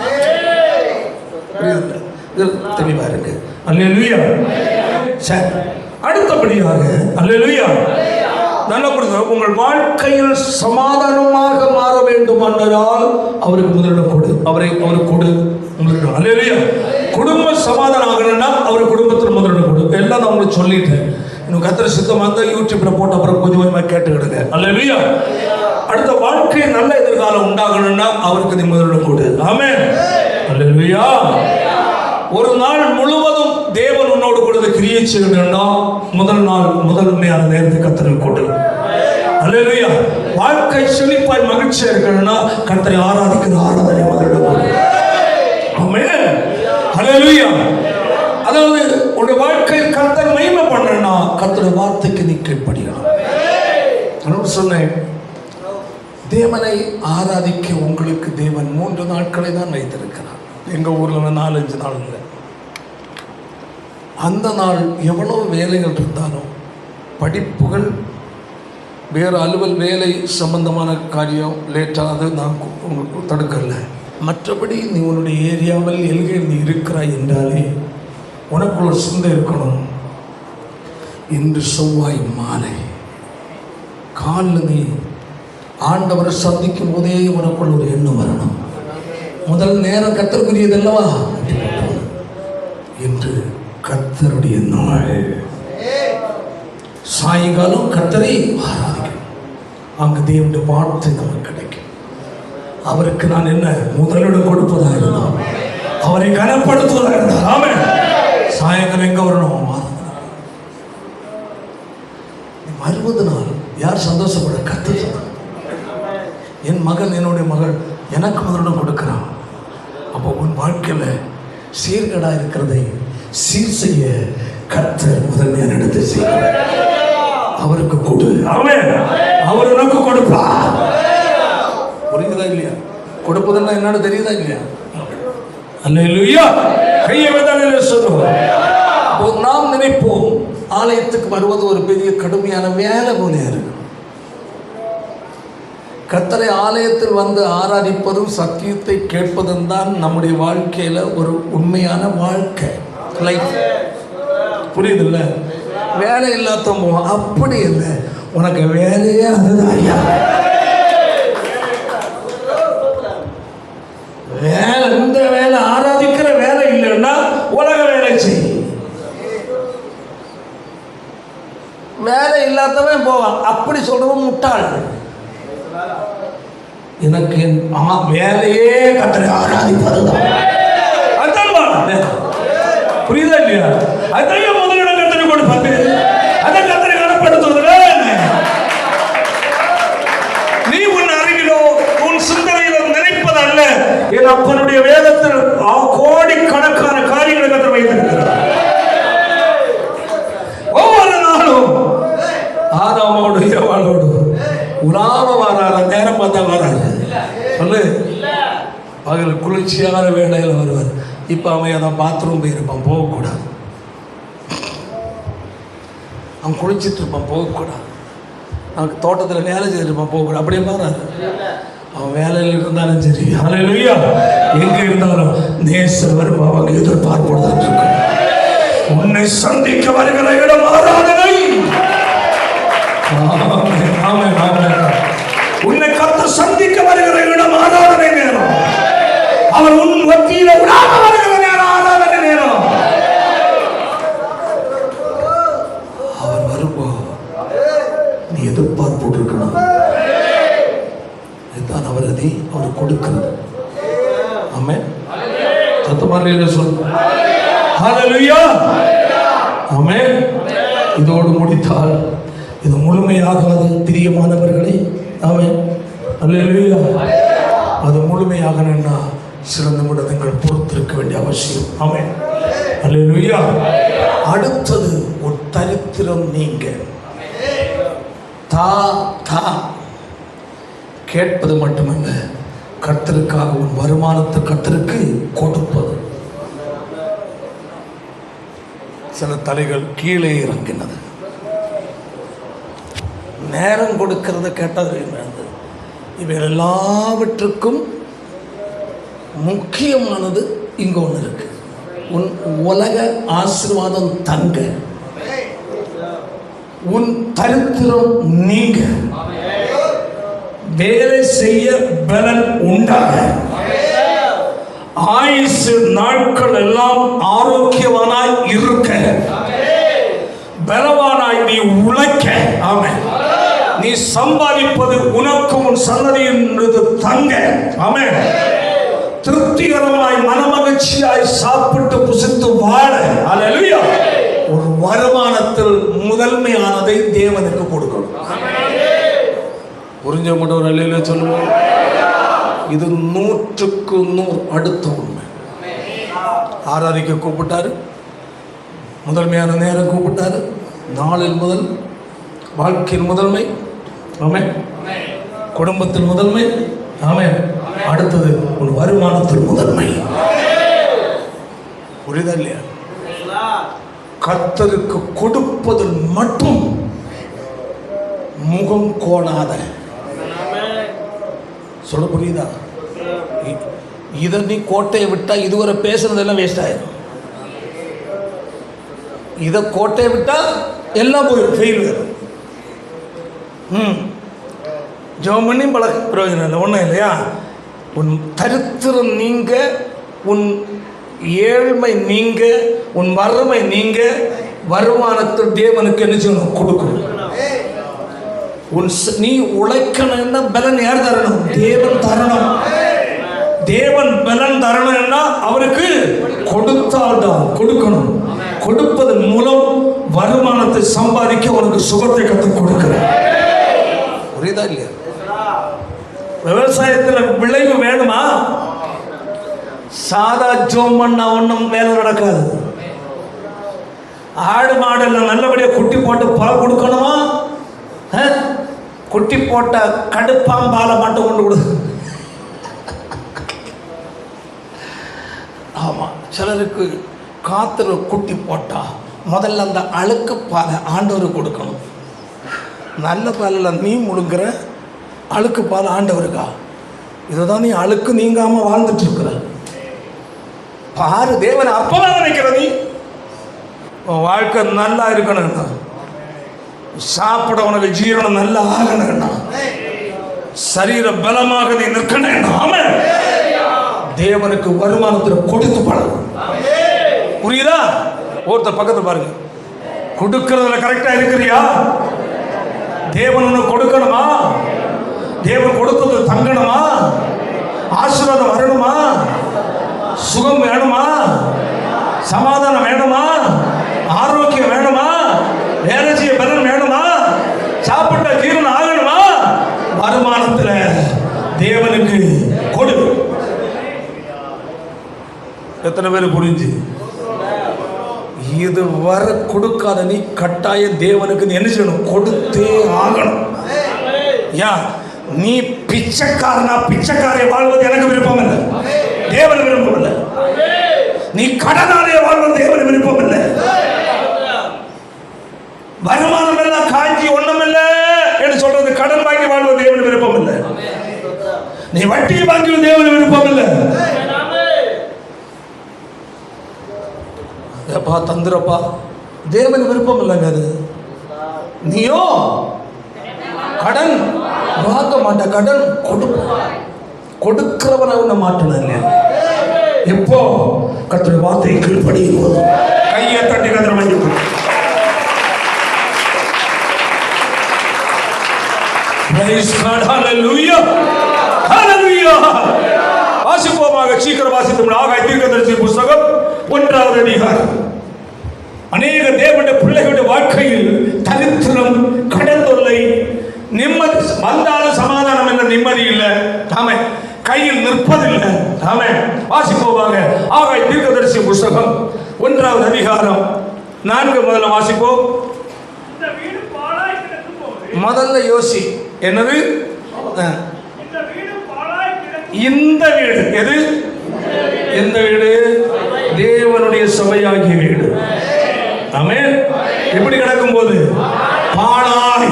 தெளிவா இருக்கு. அல்லேலூயா. சரி, அடுத்தபடியாக அல்லேலூயா, நல்ல புரிந்து, உங்கள் வாழ்க்கையில் சமாதானமாக மாற வேண்டுமானால் அவருக்கு முதலிடம் கொடு. அவருக்கு கொடு முதலிடம். அல்லேலூயா. குடும்ப சமாதானம் ஆகணும்னா அவர் குடும்பத்தில் முதலிடம் கொடு. எல்லாம் நான் உங்களுக்கு சொல்லிட்டேன். இன்னும் கர்த்தர் சித்தமாக இருந்தால் யூடியூப்ல போட்டு அப்புறம் கொஞ்சம் கொஞ்சமாக கேட்டுக்கிடுங்க. அல்லேலூயா. அடுத்த வாழ்க்கை நல்ல எதிர்காலம் உண்டாகணும்னா அவருக்கு நீ முதலிடம் கொடு. ஆமென். அல்லேலூயா. ஒரு நாள் முழுவதும் தேவன் உன்னோடு கொடுத்து கிரியை செய்யணும்னா முதன்மையான நேரத்தை கர்த்தருக்கு கொடு. அல்லேலூயா. வாழ்க்கை செழிப்பாய் மகிழ்ச்சியா இருக்கணும்னா கர்த்தரை ஆராதிக்கிற ஆராதனை முதலிடம் கொடு. ஆமென். அல்லேலூயா. அதாவது உன்னுடைய வாழ்க்கையில் கர்த்தர் மகிமை பண்ணணும்னா கர்த்தருடைய வார்த்தைக்கு நீ கீழ்ப்படியணும். நான் சொன்னேன், தேவனை ஆராதிக்க உங்களுக்கு தேவன் 3 நாட்களை தான் வைத்திருக்கிறார். எங்கள் ஊரில் 4-5 நாள் இல்லை. அந்த நாள் எவ்வளோ வேலைகள் இருந்தாலும், படிப்புகள், வேறு அலுவல் வேலை சம்பந்தமான காரியம் லேட்டாக நான் உங்களுக்கு தடுக்கலை. மற்றபடி நீ உன்னுடைய ஏரியாவில் எல்கையில் நீ இருக்கிறாய் என்றாலே உனக்கு ஒரு சிந்தை இருக்கணும். இன்று செவ்வாய் மாலை காலில் நீ ஆண்டவரை சந்திக்கும் போதே உனக்குள்ள ஒரு எண்ணம் வரணும். முதல் நேரம் கர்த்தருக்குரியது அல்லவா என்று கர்த்தருடைய நாள். சாயங்காலம் கர்த்தரை ஆராதிக்கணும். அங்கு தேவனுடைய வார்த்தை நமக்கு கிடைக்கும். அவருக்கு நான் என்ன முதலிடம் கொடுப்பதாக இருந்தால், அவரை கனப்படுத்துவதாக இருந்தால், ஆமென். சாயங்காலம் எங்க வரணும்? வருவதனால் யார் சந்தோஷப்பட? கர்த்தர். என் மகன், என்னுடைய மகள் எனக்கு முதலிடம் கொடுக்கிறான். அப்போ உன் வாழ்க்கையில் சீர்கேடாக இருக்கிறதை சீர் செய்ய கர்த்தர் முதன்மையான இடத்தை செய்வார். அவருக்கு கொடு. ஆமென். அவர் உனக்கு கொடுப்பா. புரியுதா இல்லையா? கொடுப்பதுன்னா என்னன்னு தெரியுதா இல்லையா? அல்லேலூயா. கையை வைத்தாலே சொல்லுவோம். நாம் நினைப்போம் ஆலயத்துக்கு வருவது ஒரு பெரிய கடுமையான வேலை போல இருக்கு. கர்த்தரை ஆலயத்தில் வந்து ஆராதிப்பதும் சத்தியத்தை கேட்பதும் தான் நம்முடைய வாழ்க்கையில் ஒரு உண்மையான வாழ்க்கை, லைஃப். புரியுதுல்ல? வேலை இல்லாதவங்க அப்படி இல்லை, உனக்கு வேலையே அதுதான். ஐயா, வேலை, இந்த வேலை, ஆராதிக்கிற வேலை இல்லைன்னா உலக வேலை செய். வேலை இல்லாதவன் போவான். அப்படி சொல்றவன் முட்டாள். எனக்கு வேலையே கர்த்தரை ஆராதிப்பதுதான். புரியுதா இல்லையா? அதையும் முதலிடம் கர்த்தரை கொடுப்பாரு. அதை கர்த்தரை கனப்படுத்துவதில்லை. நீ உன் அறிவிலோ உன் சிந்தனையிலோ நினைப்பதல்ல, என் அப்பனுடைய வேதத்தில் கோடிக்கணக்கான காரியங்களை கர்த்தர் வைத்திருக்கிறார். ஒவ்வொரு நாளும் ஆதாமோடு ஏவாளோடு உலாம வராத, நேரம் பார்த்தா வராது. சொல்லு, பகல் குளிர்ச்சியான வேலையில் வருவார். இப்போ அவன் அதான் பாத்ரூம் போயிருப்பான், போகக்கூடாது. அவன் குளிச்சுட்டு இருப்பான், போகக்கூடாது. அவனுக்கு தோட்டத்தில் வேலை செய்திருப்பான், போகக்கூடாது. அப்படியே மாறாது. அவன் வேலையில் இருந்தாலும் சரி, ஹல்லேலூயா, எங்கே இருந்தாலும் நேசர் வரும். அவங்க எதிர்பார்ப்போடு தான் இருக்கும். உன்னை சந்திக்க வருகிற இடம் ஆராதனை. உன்னை கர்த்தர் சந்திக்க வருகிற இடம் ஆராதனை நேரம். அவர் உன் மத்தியில உலாவ வருகிற நேரம் ஆராதனை நேரம். அவர் வரும்போ நீ எதிர்பார்ப்பு இருக்கணும். இதுதான் அவர் கொடுக்கிறது. ஆமென். சத்தமாக சொல்லு. ஹல்லேலூயா. ஆமென். இதோடு முடித்தால் இது முழுமையாகாது பிரியமானவர்களே. ஆமென். ஹல்லேலூயா. அது முழுமையாகணும்னா சில நிமிடங்கள் பொறுத்திருக்க வேண்டிய அவசியம். ஆமென். ஹல்லேலூயா. அடுத்தது ஒரு தரித்திரம் நீங்க. கேட்பது மட்டுமல்ல, கர்த்தருக்காக உன் வருமானத்தை கர்த்தருக்கு கொடுப்பது. சில தலைகள் கீழே இறங்கினது. நேரம் கொடுக்கிறத கேட்டது. இவை எல்லாவற்றுக்கும் முக்கியமானது இங்க ஒன்று இருக்கு. உன் உலக ஆசீர்வாதம் தங்க, உன் தரித்திரம் நீங்க, வேலை செய்ய பலன் உண்டாக, ஆயுசு நாட்கள் எல்லாம் ஆரோக்கியவானாய் இருக்க, பலவானாய் நீ உழைக்க. ஆமென். நீ சம்பாதிப்பது உனக்கும் உன் சந்ததியின் தங்க. ஆமென். திருப்திகரமாய் மனமகிழ்ச்சியாய் சாப்பிட்டு புசித்து வாழ. ஹல்லேலூயா. ஒரு வருமானத்தில் முதன்மையானதை தேவனுக்கு கொடுக்கணும். புரிஞ்ச மட்டும் ஒரு அல்லேலூயா சொல்லுவோம். இது 100க்கு 100 அடுத்த உண்மை. ஆராதிக்க கூப்பிட்டாரு, முதன்மையான நேரம் கூப்பிட்டாரு. நாளில் முதல், வாழ்க்கையின் முதன்மை. ஆமென். குடும்பத்தில் முதன்மை. ஆமென். அடுத்தது உன் வருமானத்தில் முதன்மை. புரியுதா இல்லையா? கர்த்தருக்கு கொடுப்பதில் மட்டும் முகம் கோணாத. சொல்ல புரியுதா? இதை நீ கோட்டையை விட்டா இதுவரை பேசுனதெல்லாம் வேஸ்ட் ஆயிடும். இதை கோட்டையை விட்டா எல்லாம் போயிடும், ஃபெயில் வேறு. ஜெபம் பண்ணி பழக பிரயோஜனம் இல்லை, ஒன்றும் இல்லையா? உன் தரித்திரம் நீங்க, உன் ஏழ்மை நீங்க, உன் வறுமை நீங்க, வருமானத்தில் தேவனுக்கு என்ன செய்யணும்? கொடுக்கணும். நீ உழைக்கணும்னா பலன் யார் தரணும்? தேவன் தரணும். தேவன் பலன் தரணும்னா அவருக்கு கொடுத்தால்தான் கொடுக்கணும். கொடுப்பதன் மூலம் வருமானத்தை சம்பாதிக்க உனக்கு சுகத்தை கற்றுக் கொடுக்கிறேன். புரியுதா இல்லையா? விவசாயத்தில் விளைவு வேணுமா? சாதா ஜோம் பண்ணா ஒன்றும் வேலை நடக்காது. ஆடு மாடெல்லாம் நல்லபடியாக குட்டி போட்டு பால் கொடுக்கணுமா? குட்டி போட்ட கடுப்பாம்பாலை மட்டும் கொண்டு கொடு. ஆமாம், சிலருக்கு காத்துல குட்டி போட்டா முதல்ல அந்த அழுக்கு பாலை ஆண்டவருக்கு கொடுக்கணும். நல்ல பாலில் நீ முழுங்குற, அழுக்கு பால் ஆண்டவருக்கா? இதை தான் நீ அழுக்கு நீங்காமல் வாழ்ந்துட்டு இருக்கிற. பாரு, தேவனை அப்பதான் நினைக்கிற. நீ உன் வாழ்க்கை நல்லா இருக்கணும்னா, சாப்பிட உனக்கு ஜீரணம் நல்லா ஆகணும்னா, சரீர பலமாக நீ நிற்கணும். தேவனுக்கு வருமானத்தில் கொடுத்து பழகும். புரியுதா? ஒருத்தர் பக்கத்தில் பாருங்க, கொடுக்கறதுல கரெக்டா இருக்கிறியா? தேவன் உனக்கு கொடுக்கணுமா? தேவன் கொடுத்தது தங்கணுமா? ஆசீர்வாதம் வரணுமா? சுகம் வேணுமா? சமாதானம் வேணுமா? ஆரோக்கியம் வேணுமா? வேலை செய்ய பலன் வேணுமா? சாப்பிட்ட ஜீரணம் ஆகணுமா? வருமானத்தில் தேவனுக்கு கொடு. எத்தனை பேர் புரிஞ்சு? இது வர கொடுக்காத நீ கட்டாய தேவனுக்கு என்ன செய்யணும்? கொடுத்தே ஆகணும். ஏன் நீ பிச்சைக்காரனா? பிச்சைக்காரை வாழ்வது எனக்கு விருப்பம் இல்லை, தேவன் விருப்பம் இல்லை. நீ கடனாலே வாழ்வது தேவன் விருப்பம் இல்லை. வருமானம் எல்லாம் காஞ்சி ஒண்ணும் இல்லை என்று சொல்றது, கடன் வாங்கி வாழ்வது தேவன் விருப்பம் இல்லை. நீ வட்டியை வாங்கி தேவன் விருப்பம் இல்லை. ஏப்பா தந்துரப்பா, தேவன் விருப்பம் இல்லைங்க அது. நீயோ கடன் வாங்க மாட்ட, கடன் கொடுக்கிறவன உன்னை மாட்டணும் இல்லையா? எப்போ கர்த்தருடைய வார்த்தையை கீழ்ப்படியும் போது கையை தட்டி கதிர மன்னிப்பு. வாசிப்போமாக, சீக்கிரம் வாசித்தோம். ஆகாய் தீர்க்கதரிசி புஸ்தகம் 1வது அதிகாரம். அநேக தேவனுடைய பிள்ளைகளுடைய வாழ்க்கையில் தரித்திரம், கடன் தொல்லை, நிம்மதி வந்தாலும் சமாதானம் என்ற நிம்மதி இல்லை, ஆமே, கையில் நிற்பதில்லை, ஆமே. வாசிப்போமாக ஆகாய் தீர்க்கதரிசி புஸ்தகம் 1வது அதிகாரம் 4 முதல்ல வாசிப்போம். முதல்ல யோசி, என்னது இந்த வீடு? எது? எந்த வீடு? தேவனுடைய சபையாகிய வீடு. ஆமென். எப்படி கிடக்கும் போது பாழாய்,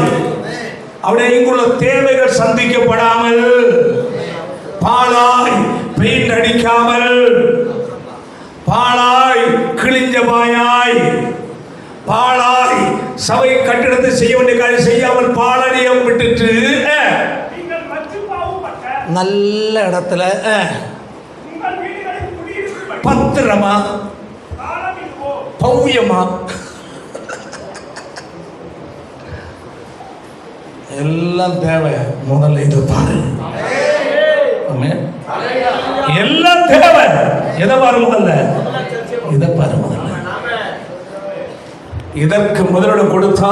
அவருடைய இங்குள்ள தேவைகள் சந்திக்கப்படாமல், பாழாய், பெயிண்ட் அடிக்காமல், பாழாய், கிழிஞ்ச பாயாய், பாழாய், சபை கட்டிடத்தை செய்ய வேண்டிய காரியம் செய்யாமல் பாழடியம் விட்டுட்டு நல்ல இடத்துல பத்திரமா பௌயமா எல்லாம் தேவை. முதல்ல இது பாரு, எல்லாம் தேவை. எதை பாரு? முதல்ல இதை பாரு. முதல்ல இதற்கு முதலிடம் கொடுத்தா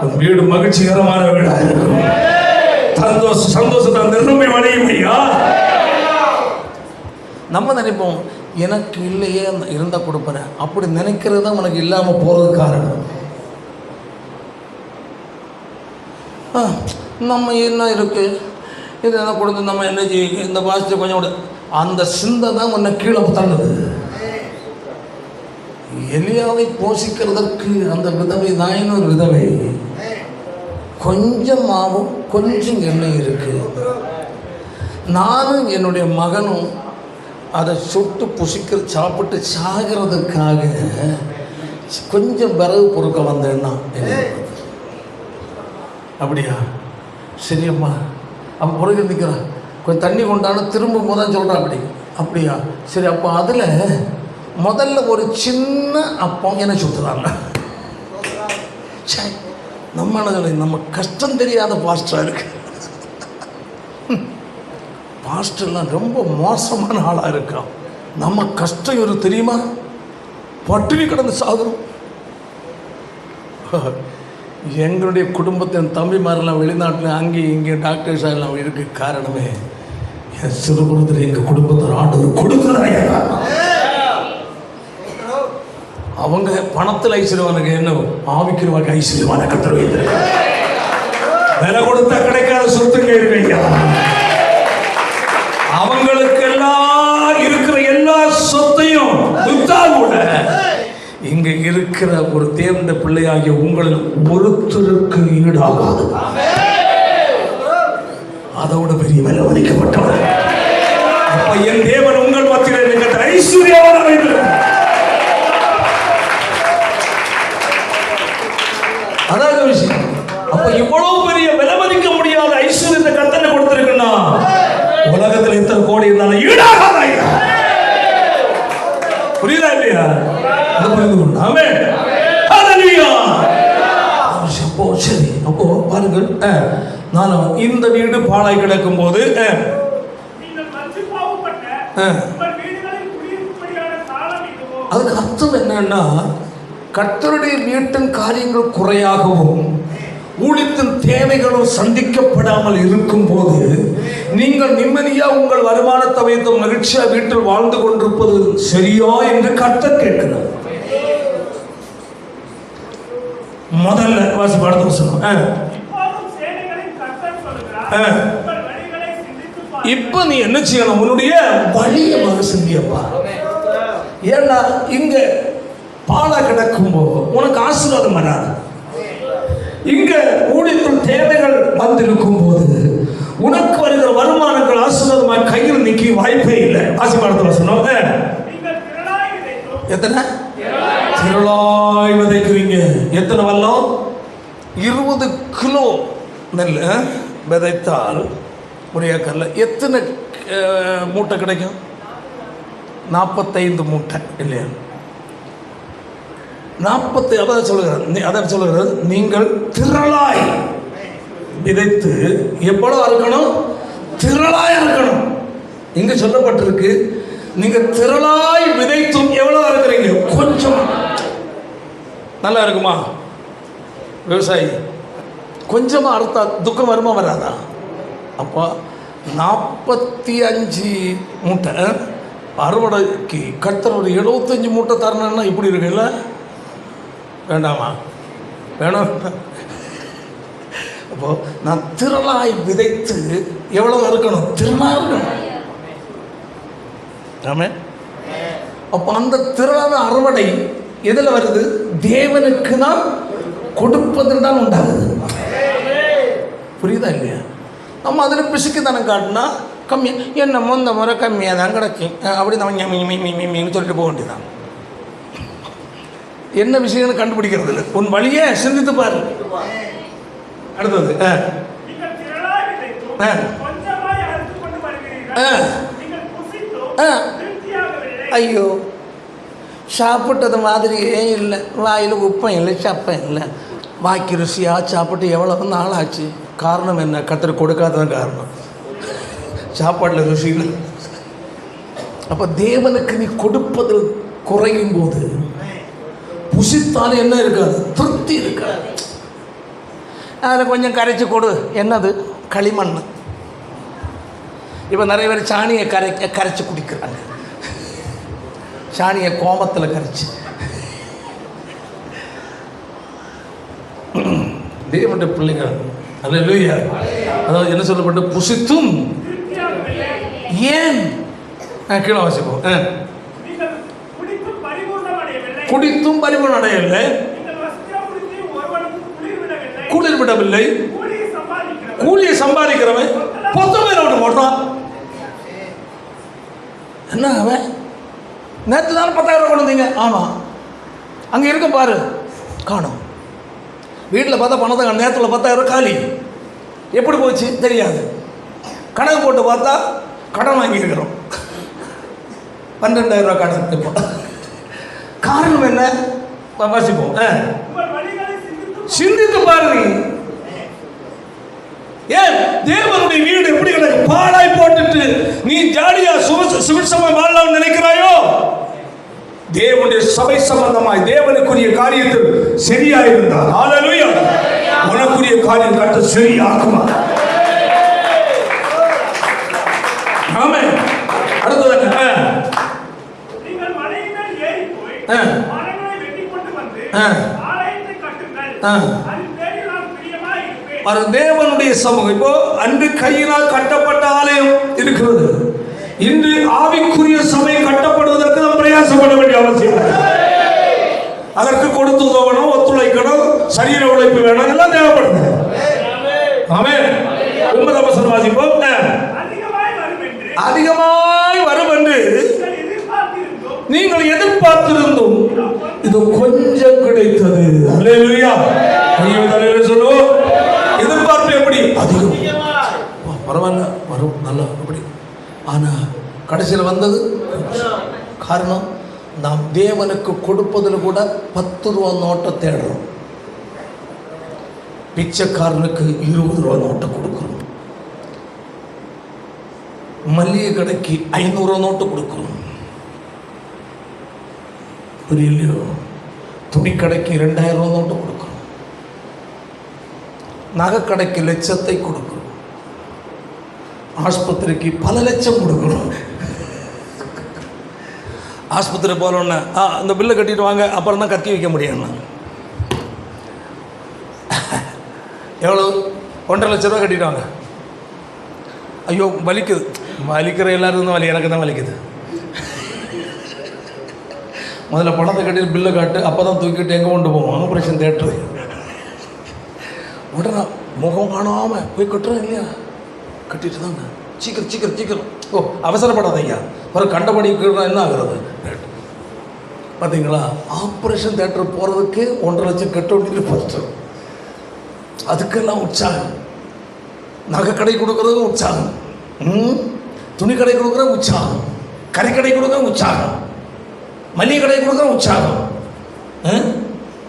உன் வீடு மகிழ்ச்சிகரமான வீடா இருக்கும். சந்தோஷத்தை நிர்ணயம் அடையும். ஐயா, நம்ம நினைப்போம் எனக்கு இல்லையே இருந்தா கொடுப்பேன், அப்படி நினைக்கிறது தான் உனக்கு இல்லாம போறது காரணம். நம்ம என்ன இருக்கு, இது என்ன கொடுத்து நம்ம என்ன செய்ய, இந்த பாசிட்டிவ் கொஞ்சம் கூட, அந்த சிந்தை தான் உன்னை கீழே தள்ளுது. எலியாவை போஷிக்கிறதற்கு அந்த விதவை தான் இன்னொரு விதவை, கொஞ்சம் மாவும் கொஞ்சம் எண்ணெய் இருக்கு, நானும் என்னுடைய மகனும் அதை சுட்டு புசிக்கிற சாப்பிட்டு சாகிறதுக்காக கொஞ்சம் விறகு பொறுக்க வந்தேன்னா அப்படியா? சரியம்மா, அவன் பொறுக்க நிற்கிறான், கொஞ்சம் தண்ணி கொண்டான்னு திரும்ப முதல் சொல்கிறான். அப்படியா? சரி, அப்போ அதில் முதல்ல ஒரு சின்ன அப்பம் என்ன சுற்றுறாங்க. நம்ம என்ன சொல்ல, நம்ம கஷ்டம் தெரியாத பாஸ்டராக இருக்கு. பாஸ்டர்லாம் ரொம்ப மோசமான ஆளாக இருக்கான். நம்ம கஷ்டம் ஒரு தெரியுமா? பட்டினி கிடந்து சாகுறோம். எங்களுடைய குடும்பத்தின் தம்பிமாரெல்லாம் வெளிநாட்டில் அங்கேயும் இங்கே டாக்டர்ஸ் எல்லாம் இருக்கு. காரணமே என் சிறுகுணத்தில் எங்கள் குடும்பத்தில் ஆண்டவர் கொடுக்குறாங்க. அவங்க பணத்தில் ஐஸ்வர்யவானுக்கு என்ன, ஆவிக்கிறவாக்கு ஐஸ்வர்யமான கத்தர் வைத்திருக்காங்க. விலை கொடுத்தா கிடைக்காத சொத்துங்க இருக்கீங்க. அவங்களுக்கு எல்லாம் இருக்கிற எல்லா சொத்தையும் வித்தா கூட இங்க இருக்கிற ஒரு தேர்ந்த பிள்ளையாகிய உங்களில் ஒருத்தருக்கு ஈடாகாது. அதோட பெரிய விலை மதிக்கப்பட்டவர். அப்ப என் தேவன் உங்கள் மத்தியில் ஐஸ்வர்யவான வைத்திருக்கிறார். அதாவது விஷயம். அப்ப இவ்வளவு பெரிய விலை மதிக்க முடியாத ஐஸ்வர்யத்தை கர்த்தர் கொடுத்திருக்குன்னா உலகத்தில் எத்தனை கோடி இருந்தாலும் ஈடாகாத. புரியுதா இல்லையா? அது புரிந்து கொண்டு ஆமென். ஹல்லேலூயா. அப்போ சரி, அப்போ பாருங்கள், நான் இந்த வீடு பாழாய் கிடக்கும் போது அதுக்கு அர்த்தம் என்னன்னா, கர்த்தருடைய வீட்டின் காரியங்கள் குறையாகவும் ஊழியத்தின் தேவைகளும் சந்திக்கப்படாமல் இருக்கும் போது நீங்கள் நிம்மதியா உங்கள் வருமானத்தை வைத்து மகிழ்ச்சியா வீட்டில் வாழ்ந்து கொண்டிருப்பது சரியா என்று கர்த்தர் கேட்கிறார். முதல்ல வாசி பாடத்தை சொன்னோம். இப்ப நீ என்ன செய்யணும்? உன்னுடைய வழியை சிந்தியப்பா. ஏன்னா இங்க பாலா கிடக்கும் போது உனக்கு ஆசீர்வாதம் வராது. இங்க ஊழியத்தில் தேவைகள் வந்திருக்கும் போது உனக்கு வருகிற வருமானங்கள் ஆசீர்வாதமாக கையில் நிக்க வாய்ப்பே இல்லை. ஆசீர்வாதத்தை சொன்னோம். எத்தனை திரளாய் விதைக்கிறீங்க? எத்தனை வல்லம்? 20 கிலோ நெல் விதைத்தால் ஒரு ஏக்கர்ல எத்தனை மூட்டை கிடைக்கும்? 45 மூட்டை இல்லையா? 40. அதான் சொல்லுகிறது, நீங்கள் திரளாய் விதைத்து எவ்வளவு இருக்கணும்? திரளாய் இருக்கணும். இங்க சொல்லப்பட்டிருக்கு, நீங்க திரளாய் விதைத்தும் எவ்வளவு இருக்கிறீங்க? கொஞ்சம். நல்லா இருக்குமா? விவசாயி கொஞ்சமா அறுத்தா துக்கம் வருமா வராதா? அப்போ 45 மூட்டை அறுவடைக்கு கர்த்தர் ஒரு 75 மூட்டை தரணும்னா இப்படி இருக்குல்ல? வேண்டாமா? வேணும். அப்போ நான் திரளாய் விதைத்து எவ்வளவு இருக்கணும்? திரளா இருக்கணும். ஆமே. அப்போ அந்த திரளான அறுவடை எதில் வருது? தேவனுக்கு தான் கொடுப்பதில் தான் உண்டாகுது. புரியுதா இல்லையா? நம்ம அதில் பிசுக்கு தானே காட்டினா கம்மியாக, என்னமோ இந்த முறை கம்மியாக தான் கிடைக்கும் அப்படி நம்ம சொல்லிட்டு போக வேண்டியதான். என்ன விஷயம்னு கண்டுபிடிக்கிறது இல்லை. உன் வழியே சிந்தித்து பாரு. அடுத்தது ஐயோ, சாப்பிட்டது மாதிரியே இல்லை. வாயில் உப்பம் இல்லை, சப்பம் இல்லை. வாய்க்கு ருசியாக சாப்பிட்டு எவ்வளோ நாள் ஆச்சு? காரணம் என்ன? கர்த்தர் கொடுக்காததான் காரணம். சாப்பாட்டில் ருசி இல்லை. அப்போ தேவனுக்கு நீ கொடுப்பதில் குறையும் போது புசித்தாலும் என்ன இருக்காது? திருப்தி இருக்காது. அதில் கொஞ்சம் கரைச்சி கொடு. என்னது? களிமண். இப்போ நிறைய பேர் சாணியை கரைச்சி குடிக்கிறாங்க. சாணியை கோமத்தில் கரைச்சி. தேவனுடைய பிள்ளைங்க அல்லேலூயா. அதாவது என்ன சொல்லப்பட்டு புசித்தும் ஏன் கீழே வாசிப்போம். குடித்தும் பரிபூர்ணம் அடையவில்லை, குளிர் விடவில்லை. கூலியை சம்பாதிக்கிறவன் 10 பேரை விட்டு போட்டான். என்ன அவன்? நேற்று தானே 10,000 கொண்டு வந்தீங்க. ஆமாம், அங்கே இருக்க பாரு, காணும். வீட்டில் பார்த்தா பணத்தை நேரத்தில் 10,000 காலி. எப்படி போச்சு தெரியாது. கணக்கு போட்டு பார்த்தா கடன் வாங்கியிருக்கிறோம். 12,000 கடன். இப்போ காரணம் என்ன? வாசிப்போம். சிந்தித்து பாருங்க. ஏன் தேவனுடைய வீடு எப்படி கிடக்கு? பாழாய் போட்டுட்டு நீ ஜாலியா சுபிட்சமா வாழலாம் நினைக்கிறாயோ? தேவனுடைய சபை சம்பந்தமாய் தேவனுக்குரிய காரியத்தில் சரியா இருந்தால் ஹல்லேலூயா, உனக்குரிய காரியம் கட்ட சரியாக்குமா. ஆமென். அடுத்தது நீங்கள் மலையினால் ஏறி போய் மரங்களை வெட்டி கொண்டு வந்து ஆலயத்தை கட்டுங்கள். தேவனுடைய சமூகம் இப்போ அன்று கையினால் கட்டப்பட்ட ஆலயம் இருக்கிறது. இன்று ஆவிக்குரிய சபை கட்டப்படுவதற்கு நாம் பிரயாசப்பட வேண்டிய அவசியம். அதற்கு கொடுத்து உதவணும், ஒத்துழைக்கணும், சரீர உழைப்பு வேணும், எல்லாம் தேவைப்படுது. ஆமென். 9 வசனம் வாசிப்போம். அதிகமாய் வரும் என்று நீங்கள் எதிர்பார்த்திருந்தும் இது கொஞ்சம் கிடைத்தது. அல்லேலூயா. சொல்லுவோம். எதிர்பார்ப்பு எப்படி? அதிகம். பரவாயில்ல, வரும் நல்லா அப்படி. ஆனால் கடைசியில் வந்தது காரணம், நாம் தேவனுக்கு கொடுப்பதில் கூட 10 ரூபா நோட்டை தேடுறோம். பிச்சைக்காரனுக்கு 20 ரூபா நோட்டை கொடுக்குறோம். மல்லிகை கடைக்கு 500 நோட்டு கொடுக்குறோம், புரியலையோ? துணி கடைக்கு 2000 நோட்டு கொடுக்குறோம், நகை கடைக்கு லட்சத்தை கொடுக்குறோம், ஆஸ்பத்திரிக்கு பல லட்சம் கொடுக்குறோம். ஆஸ்பத்திரி போகிறோன்னே அந்த பில்லை கட்டிட்டு வாங்க, அப்புறம் தான் கத்தி வைக்க முடியும். எவ்வளோ? 1.5 லட்ச ரூபா கட்டிட்டு வாங்க. ஐயோ வலிக்குது. வலிக்கிற எல்லோரும் தான் வலி, எனக்கு தான் வலிக்குது. முதல்ல பணத்தை கட்டிட்டு பில்லை காட்டு, அப்போ தான் தூக்கிட்டு எங்கே கொண்டு போவோம்? Operation theatre. உடனே முகம் காணாமல் போய் கட்டுறோம் இல்லையா? கட்டிட்டு தாங்க சீக்கிரம் சீக்கிரம் சீக்கிரம். ஓ அவசரப்படாத ஐயா, ஒரு கண்டபடி கீழே என்ன ஆகுறது? பார்த்தீங்களா? ஆப்ரேஷன் தேட்டர் போகிறதுக்கு 1.5 லட்சம் கட்ட வேண்டியது ஃபஸ்ட்டு. அதுக்கெல்லாம் உற்சாகம். நகை கடை கொடுக்குறது உற்சாகம், துணி கடை கொடுக்குற உற்சாகம், கறிக்கடை கொடுக்குற உற்சாகம், மல்லிகை கடை கொடுக்குற உற்சாகம்,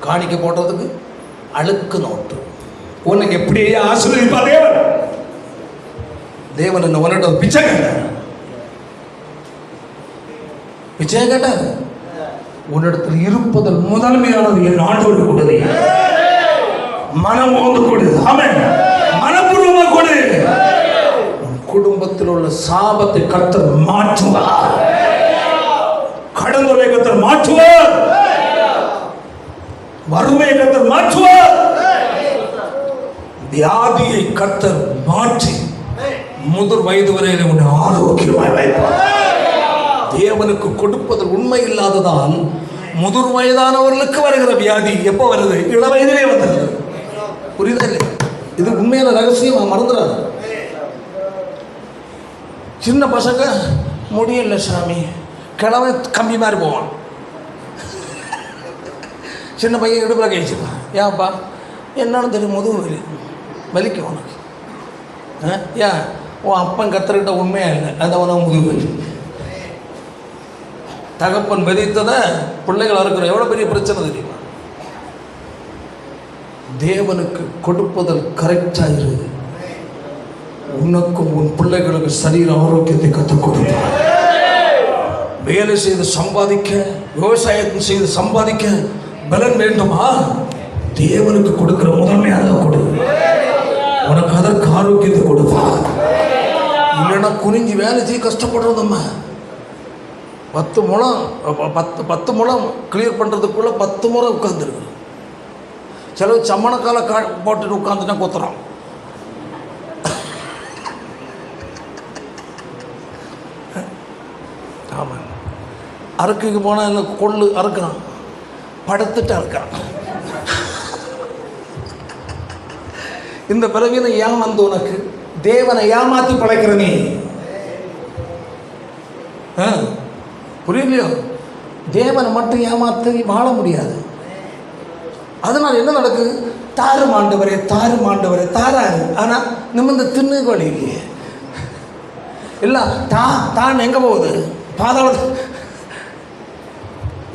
காணிக்க போடுறதுக்கு அழுக்கு நோட்டு. உனக்கு எப்படி ஆசீர்வதிப்பா தேவன்? தேவன் என்ன உன்னிட்ட பிச்சை கேட்டார்? பிச்சை கேட்டார்? உன்னிடத்தில் இருப்பதில் முதன்மையானது என் ஆண்டோடு கொடுது. மனம் ஓந்து கொடு. ஆமென். மனப்பூர்வமாக கொடு. உன் குடும்பத்தில் உள்ள சாபத்தை கர்த்தர் மாற்றுவார். கடவுளை கர்த்தர் மாற்றுவார். வறுமையை கர்த்தர் மாற்றுவார். வியாதியை கர்த்தர் மாற்றி முதிர் வயது வரையிலே உன்னை ஆரோக்கியமாய் வைப்பார். தேவனுக்கு கொடுப்பதில் உண்மை இல்லாததால் முதிர் வயதானவர்களுக்கு வருகிற வியாதி எப்போ வருது? இள வயதிலே வந்துடுது. புரியுதா இல்லை? இது உண்மையான ரகசியம், மறந்துடாது. சின்ன பசங்க முடியல சாமி, கிழவன் கம்பி மாதிரி போவான். சின்ன பையன் இடுப்பில் கழிச்சுப்பான். ஏன்ப்பா? என்னன்னு தெரியும், முதுகு வலி வலிக்கும் உனக்கு. ஏன்? உன் அப்பன் கத்துக்கிட்ட உண்மையாக இல்லை, அது உனக்கு முதுகு வலி. தகப்பன் விதைத்ததை பிள்ளைகள் அறுக்கிற எவ்வளோ பெரிய பிரச்சனை தெரியுமா? தேவனுக்கு கொடுப்பதில் கரெக்டாக இருக்கு. உனக்கும் உன் பிள்ளைகளுக்கு சரீர ஆரோக்கியத்தை கற்றுக் கொடுப்பார். வேலை செய்து சம்பாதிக்க, விவசாயத்தை செய்து சம்பாதிக்க பலன் வேண்டுமா? தேவனுக்கு கொடுக்கிற முதன்மையாக கொடு. உனக்கு அதற்கு ஆரோக்கியத்தை கொடுப்பார். இல்லைன்னா குனிஞ்சு வேலை செய்ய கஷ்டப்படுறதம்மா. 10 முழம் கிளியர் பண்ணுறதுக்குள்ளே 10 முறை உட்காந்துருக்கு. சிலவு சம்மணக்கால போட்டுட்டு உட்காந்துட்டா கொத்துறான். ஆமாம். அறுக்குக்கு போனால் இல்லை, கொள்ளு அறுக்கிறான், படுத்துட்டு அறுக்கிறான். இந்த பிறவினை ஏமாந்து உனக்கு தேவனை ஏமாற்றி படைக்கிற நீ புரியலையோ? தேவனை மட்டும் ஏமாற்றி வாழ முடியாது. அதனால் என்ன நடக்குது? தாறு மாண்டவரே தாறு மாண்டவரே தாராது. ஆனால் நிமிர்ந்து தின்னு வழி இல்லையே. இல்லை தான் எங்கே போகுது? பாதாள.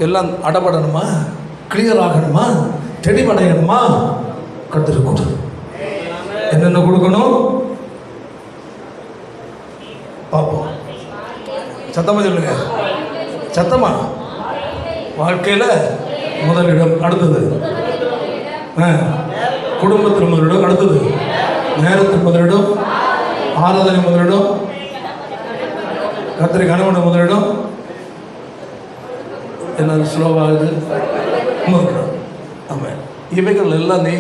எல்லாம் அடபடணுமா? கிளியர் ஆகணுமா? தெளிவடையணுமா? கர்த்தருக்கு கொடு. என்னென்ன கொடுக்கணும் பார்ப்போம். சத்தமாக சொல்லுங்க, சத்தமா. வாழ்க்கையில் முதலிடம், அடுத்தது குடும்பத்தில் முதலிடம், அடுத்தது நேரத்தில் முதலிடம், ஆராதனை முதலிடம், கர்த்தரை கணவன முதலிடம். என்ன ஸ்லோவாகுது? முதலிடம். ஆமாம். இவைகள் எல்லாம் நீ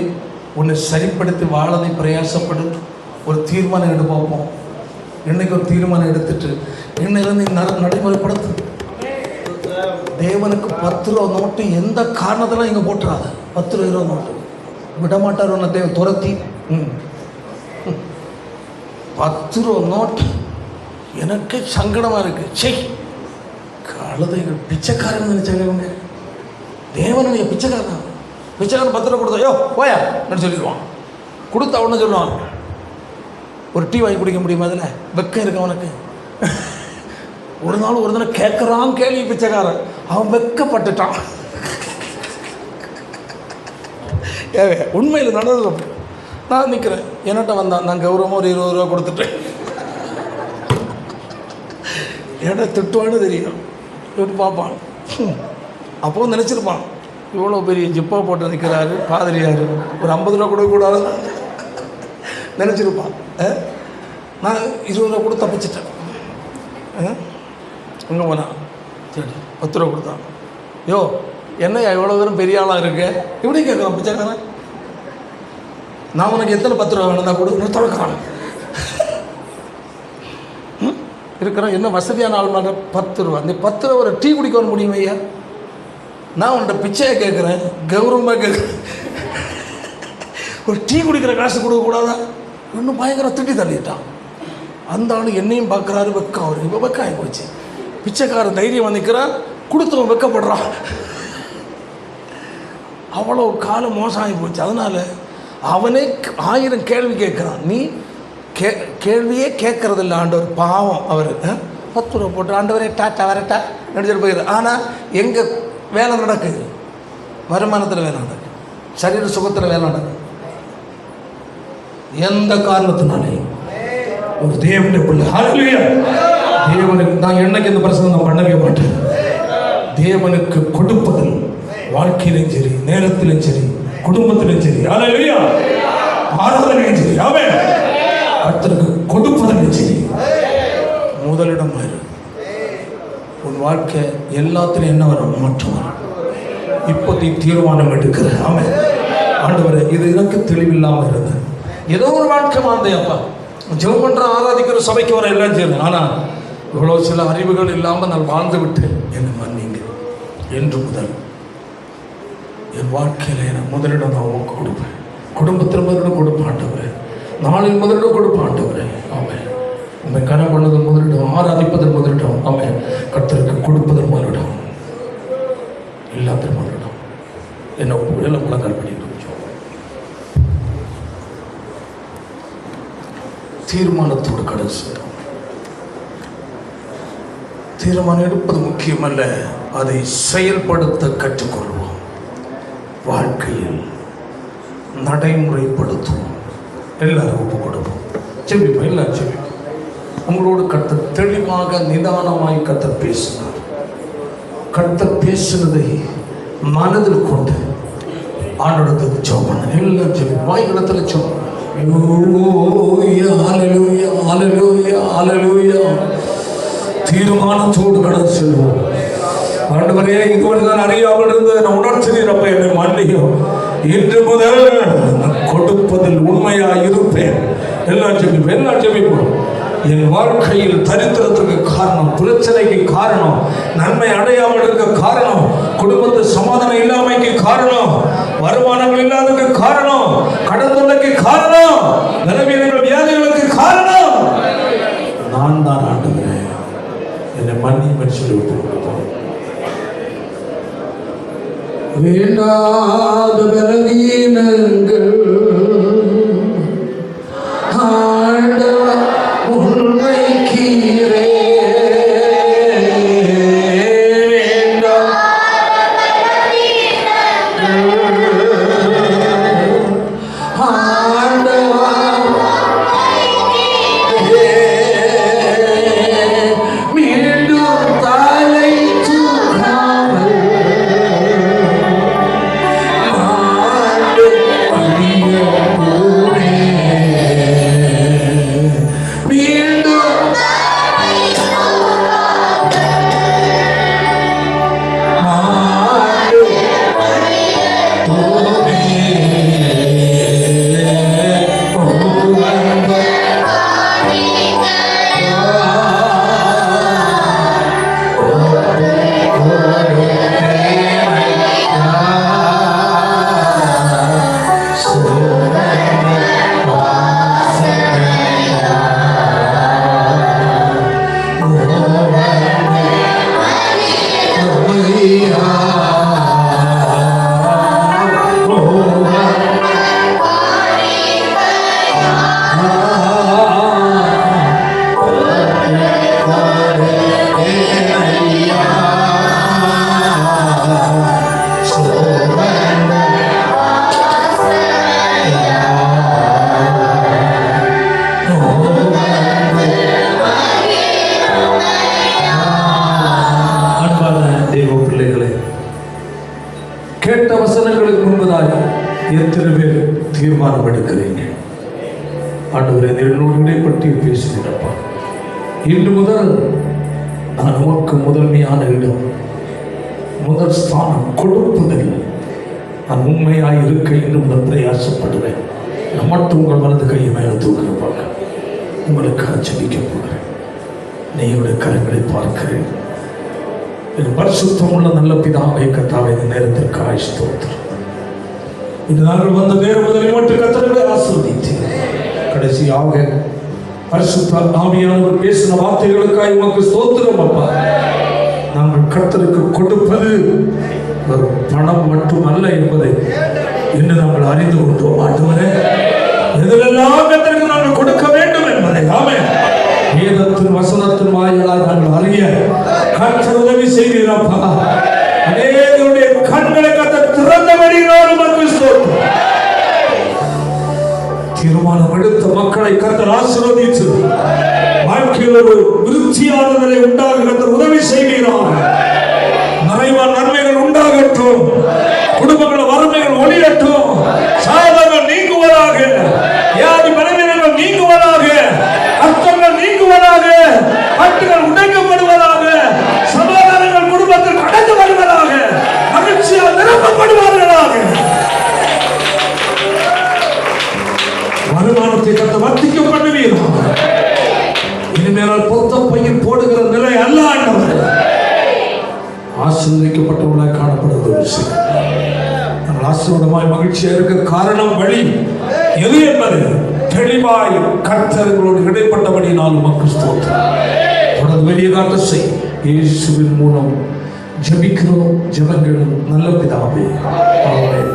உன்னை சரிப்படுத்தி வாழதை பிரயாசப்படு. ஒரு தீர்மானம் எடுத்து பார்ப்போம். இன்னைக்கு ஒரு தீர்மானம் எடுத்துட்டு இன்னிலிருந்து நீ நடைமுறைப்படுத்து. தேவனுக்கு 10 ரூபா நோட்டு எந்த காரணத்தெல்லாம் இங்கே போட்டுறாத. 10 ரூபா நோட்டு விடமாட்டார் உன்னை தேவன் துரத்தி. 10 ரூபா நோட்டு எனக்கு சங்கடமாக இருக்குது. செய் கழுதைகள் பிச்சைக்காரன் நினைச்சாங்க. தேவனுடைய பிச்சைக்காரன். பிச்சைக்காரன் 10 ரூபா கொடுத்தா யோ போயா சொல்லிடுவான். கொடுத்தா உடனே சொல்லுவான், ஒரு டீ வாங்கி குடிக்க முடியுமா? அதில் வெக்கம் இருக்கு அவனுக்கு. ஒரு நாள் கேட்குறான் கேள்வி பிச்சைக்காரன். அவன் வெக்கப்பட்டுட்டான். ஏவே உண்மையில் நடந்தது. நான் நிற்கிறேன், என்னட்ட வந்தான். நான் கௌரவமாக ஒரு 20 ரூபா கொடுத்துட்டேன். ஏன்னா திட்டுவான்னு தெரியும். இவன் பார்ப்பான். அப்போ நினச்சிருப்பான் இவ்வளோ பெரிய ஜிப்பா போட்டு நிற்கிறாரு பாதிரியார், ஒரு 50 ரூபா கொடுக்க கூடாது நினச்சிருப்பான். நான் 20 ரூபா கூட தப்பிச்சிட்டேன். அங்கே போனான், சரி 10 ரூபா கொடுத்தான். யோ என்னையா இவ்வளோ தூரம் பெரிய ஆளாக இருக்கு இப்படி கேட்குறான் பிச்சைக்காரன். நான் உனக்கு எத்தனை 10 ரூபா வேணும் தான் கொடு தவிர்க்கிறான். இருக்கிறான் என்ன வசதியான ஆள் மாதிரி 10 ரூபா. நீ 10 ரூபா ஒரு டீ குடிக்க வர முடியும் ஐயா? நான் உன்ட்ட பிச்சையை கேட்குறேன், கௌரவமாக கேட்குறேன், ஒரு டீ குடிக்கிற காசு கொடுக்கக்கூடாதா? இன்னும் பயங்கர திட்டி தள்ளிட்டான். அந்த ஆள் என்னையும் பார்க்குறாரு, வெக்கம். அவர் இப்போ வெக்கம் ஆகி போச்சு. பிச்சைக்காரன் தைரியம் வந்துக்கிறான், கொடுத்தவன் வெக்கப்படுறான். அவ்வளோ காலம் மோசம் ஆகி போச்சு. அதனால் அவனே 1000 கேள்வி கேட்குறான். நீ கேள்வியே கேட்கறதில்ல. ஆண்டவர் பாவம், அவர் 10 ரூபா போட்டு ஆண்டவரே டாட்டா வரட்டா நடிச்சிட்டு போயிடுறார். ஆனால் எங்கே வேலை நடக்குது? வருமானத்தில் வேலை நடக்குது, சரீர சுகத்தில் வேலை நடக்குது. எந்த காரணத்தினாலே ஒரு தேவனுடைய பிள்ளை, ஹல்லேலூயா, தேவனுக்கு நான் என்னைக்கு இந்த பிரசங்கம் நான் பண்ணவே மாட்டேன். தேவனுக்கு கொடுப்பதில் வாழ்க்கையிலும் சரி, நேரத்திலும் சரி, குடும்பத்திலும் சரி, ஹல்லேலூயா, ஆராதனையும் சரி, ஆமென், கர்த்தருக்கு கொடுப்பதிலும் சரி முதலிடம் வரும். உன் வாழ்க்கை எல்லாத்திலும் என்ன வரும்? மாற்றம் வரும். இப்போதை தீர்மானம் எடுக்கிற, ஆமென், ஆண்டவரே இது எனக்கு தெளிவில்லாமல் இருந்தது, ஏதோ ஒரு வாழ்க்கை வாழ்ந்தையப்பா, ஜெபம் பண்ற ஆராதிக்கிற சபைக்கு வர எல்லாம் செய்யணும், ஆனால் இவ்வளோ சில அறிவுகள் இல்லாமல் நான் வாழ்ந்து விட்டேன், என்னை மன்னிங்க. என்று முதல் என் வாழ்க்கையில் எனக்கு முதலிடம் நான் உனக்கு கொடுப்பேன், குடும்பத்தில் முதலிடம் கொடுப்பேன் ஆண்டவரே, நாளில் முதலிடம் கொடுப்பேன் ஆண்டவரே, ஆமென். உண்மை கனம் பண்ணதன் முதலிடம், ஆராதிப்பதன் முதலிடம், ஆமென், கர்த்தருக்கு கொடுப்பதன் முதலிடம், எல்லாத்திலும் முதலிடம். என்ன எல்லாம் முழங்கால் பண்ணி தீர்மானத்தோடு கடைசி. தீர்மானம் எடுப்பது முக்கியமல்ல, அதை செயல்படுத்த கற்றுக்கொள்வோம், வாழ்க்கையில் நடைமுறைப்படுத்துவோம். எல்லாரும் ஒப்பு கொடுப்போம், செபிப்போம், எல்லாரும் செபிப்போம். உங்களோடு கர்த்தர் தெளிவாக நிதானமாய் கர்த்தர் பேசினார். கர்த்தர் பேசுனதை மனதில் கொண்டு ஆண்டவருக்கு ஜெபம் பண்ண. எல்லாம் செபிப்போம், வாய்களத்தில் ஜெபம். தீர்மானத்தோடு கடந்து செல்வோம். ஆண்டவரே, இதுவரை நான் அறியாமல் இருந்து நான் உணர்ச்சினப்ப என்னை மன்னியும். இன்று முதல் கொடுப்பதில் உண்மையாக இருப்பேன். எல்லாம் ஜெபிப்போம், எல்லாம் ஜெபிப்போம். என் வாழ்க்கையில் தரித்திரத்துக்கு காரணம், பிரச்சனைக்கு காரணம், நன்மை அடையாமல் இருக்க காரணம், குடும்பத்து சமாதானம் இல்லாமைக்கு காரணம், வருமானங்கள் இல்லாததுக்கு காரணம், கடன் தொல்லைக்கு காரணம், நிலைமையில வியாதிகளுக்கு காரணம் நான் தான். ஆண்டவரே என்னை மன்னியும் சொல்லி விட்டு வேண்டாத பலவீனங்கள் தீர்மானம் எடுக்கிறீங்க. ஆண்டவரே, என்னோடு இடைப்பட்டு பேசுகிறப்பா. இன்று முதல் நான் உமக்கு முதன்மையான இடம், முதல் ஸ்தானம் கொடுப்பதில் நான் உண்மையாக இருக்க இன்னும் நான் பிரயாசப்படுவேன். நான் மட்டும் உங்கள் வலது கையை மேலே தூக்கிறப்பாங்க. உங்களுக்கு ஜெபிக்க போகிறேன். நீங்களுடைய கரங்களை பார்க்கிறேன். என் பரிசுத்தம் உள்ள நல்ல பிதாவை கர்த்தாவே, இந்த நேரத்திற்கு ஸ்தோத்திரம். இது நாங்கள் வந்த நேரம் முதலில் மட்டும் கர்த்தரை ஆசீர்வதித்தேன். கடைசியாக பரிசுத்த ஆவியானவர் பேசின வார்த்தைகளுக்காக உமக்கு ஸ்தோத்திரம் அப்பா. நாங்கள் கர்த்தருக்கு கொடுப்பது ஒரு பணம் மட்டும் அல்ல என்பதை இன்று நாங்கள் அறிந்து கொண்டோம். ஆண்டவரே, எதிலெல்லாம் கர்த்தருக்கு நாங்கள் கொடுக்க வேண்டும் என்பதை ஆமென் வேதத்தின் வசனத்தின் வாயிலாக நாங்கள் அறிய கர்த்தர் உதவி செய்கிறப்பா. அநேகருடைய கண்களை கர்த்தர் திறந்தபடியினால் உமக்கு ஸ்தோத்திரம். தீர்மானம் எடுத்த மக்களை கர்த்தர் ஆசீர்வதித்து வாழ்க்கையில் ஒரு விருத்தியான நிலை உண்டாக கர்த்தர் உதவி செய்கிறார். நிறைவான நன்மைகள் உண்டாகட்டும். குடும்பங்கள் வறுமைகள் ஒளியட்டும். சாதங்கள் நீங்குவதாக. வியாதி பலவீனங்கள் நீங்குவதாக. கஷ்டங்கள் நீங்குவதாக. கட்டுகள் உடைக்கப்படுவதாக. சமாதானங்கள் குடும்பத்தில் கடந்து வருவதாக. மகிழ்ச்சியால் நிரப்பப்படுவார்களாக. வருமானத்தை கட்ட வர்த்திக்க பண்ணுவீர்கள். இனிமேல் பொத்த பையில் போடுகிற நிலை அல்ல. ஆண்டவர் ஆசீர்வதிக்கப்பட்டவர்களாக காணப்படுவது விஷயம். நாங்கள் ஆசீர்வாதமாய் மகிழ்ச்சியாக இருக்க காரணம் வழி எது என்பது தெளிவாய் கர்த்தர்களோடு இடைப்பட்டபடியினால் உமக்கு ஸ்தோத்திரம். தொடர்ந்து வெளியே காட்ட செய். இயேசுவின் மூலம் ஜெபிக்கிறோம். ஜெபங்களும் நல்ல பிதாவே. ஆமென்.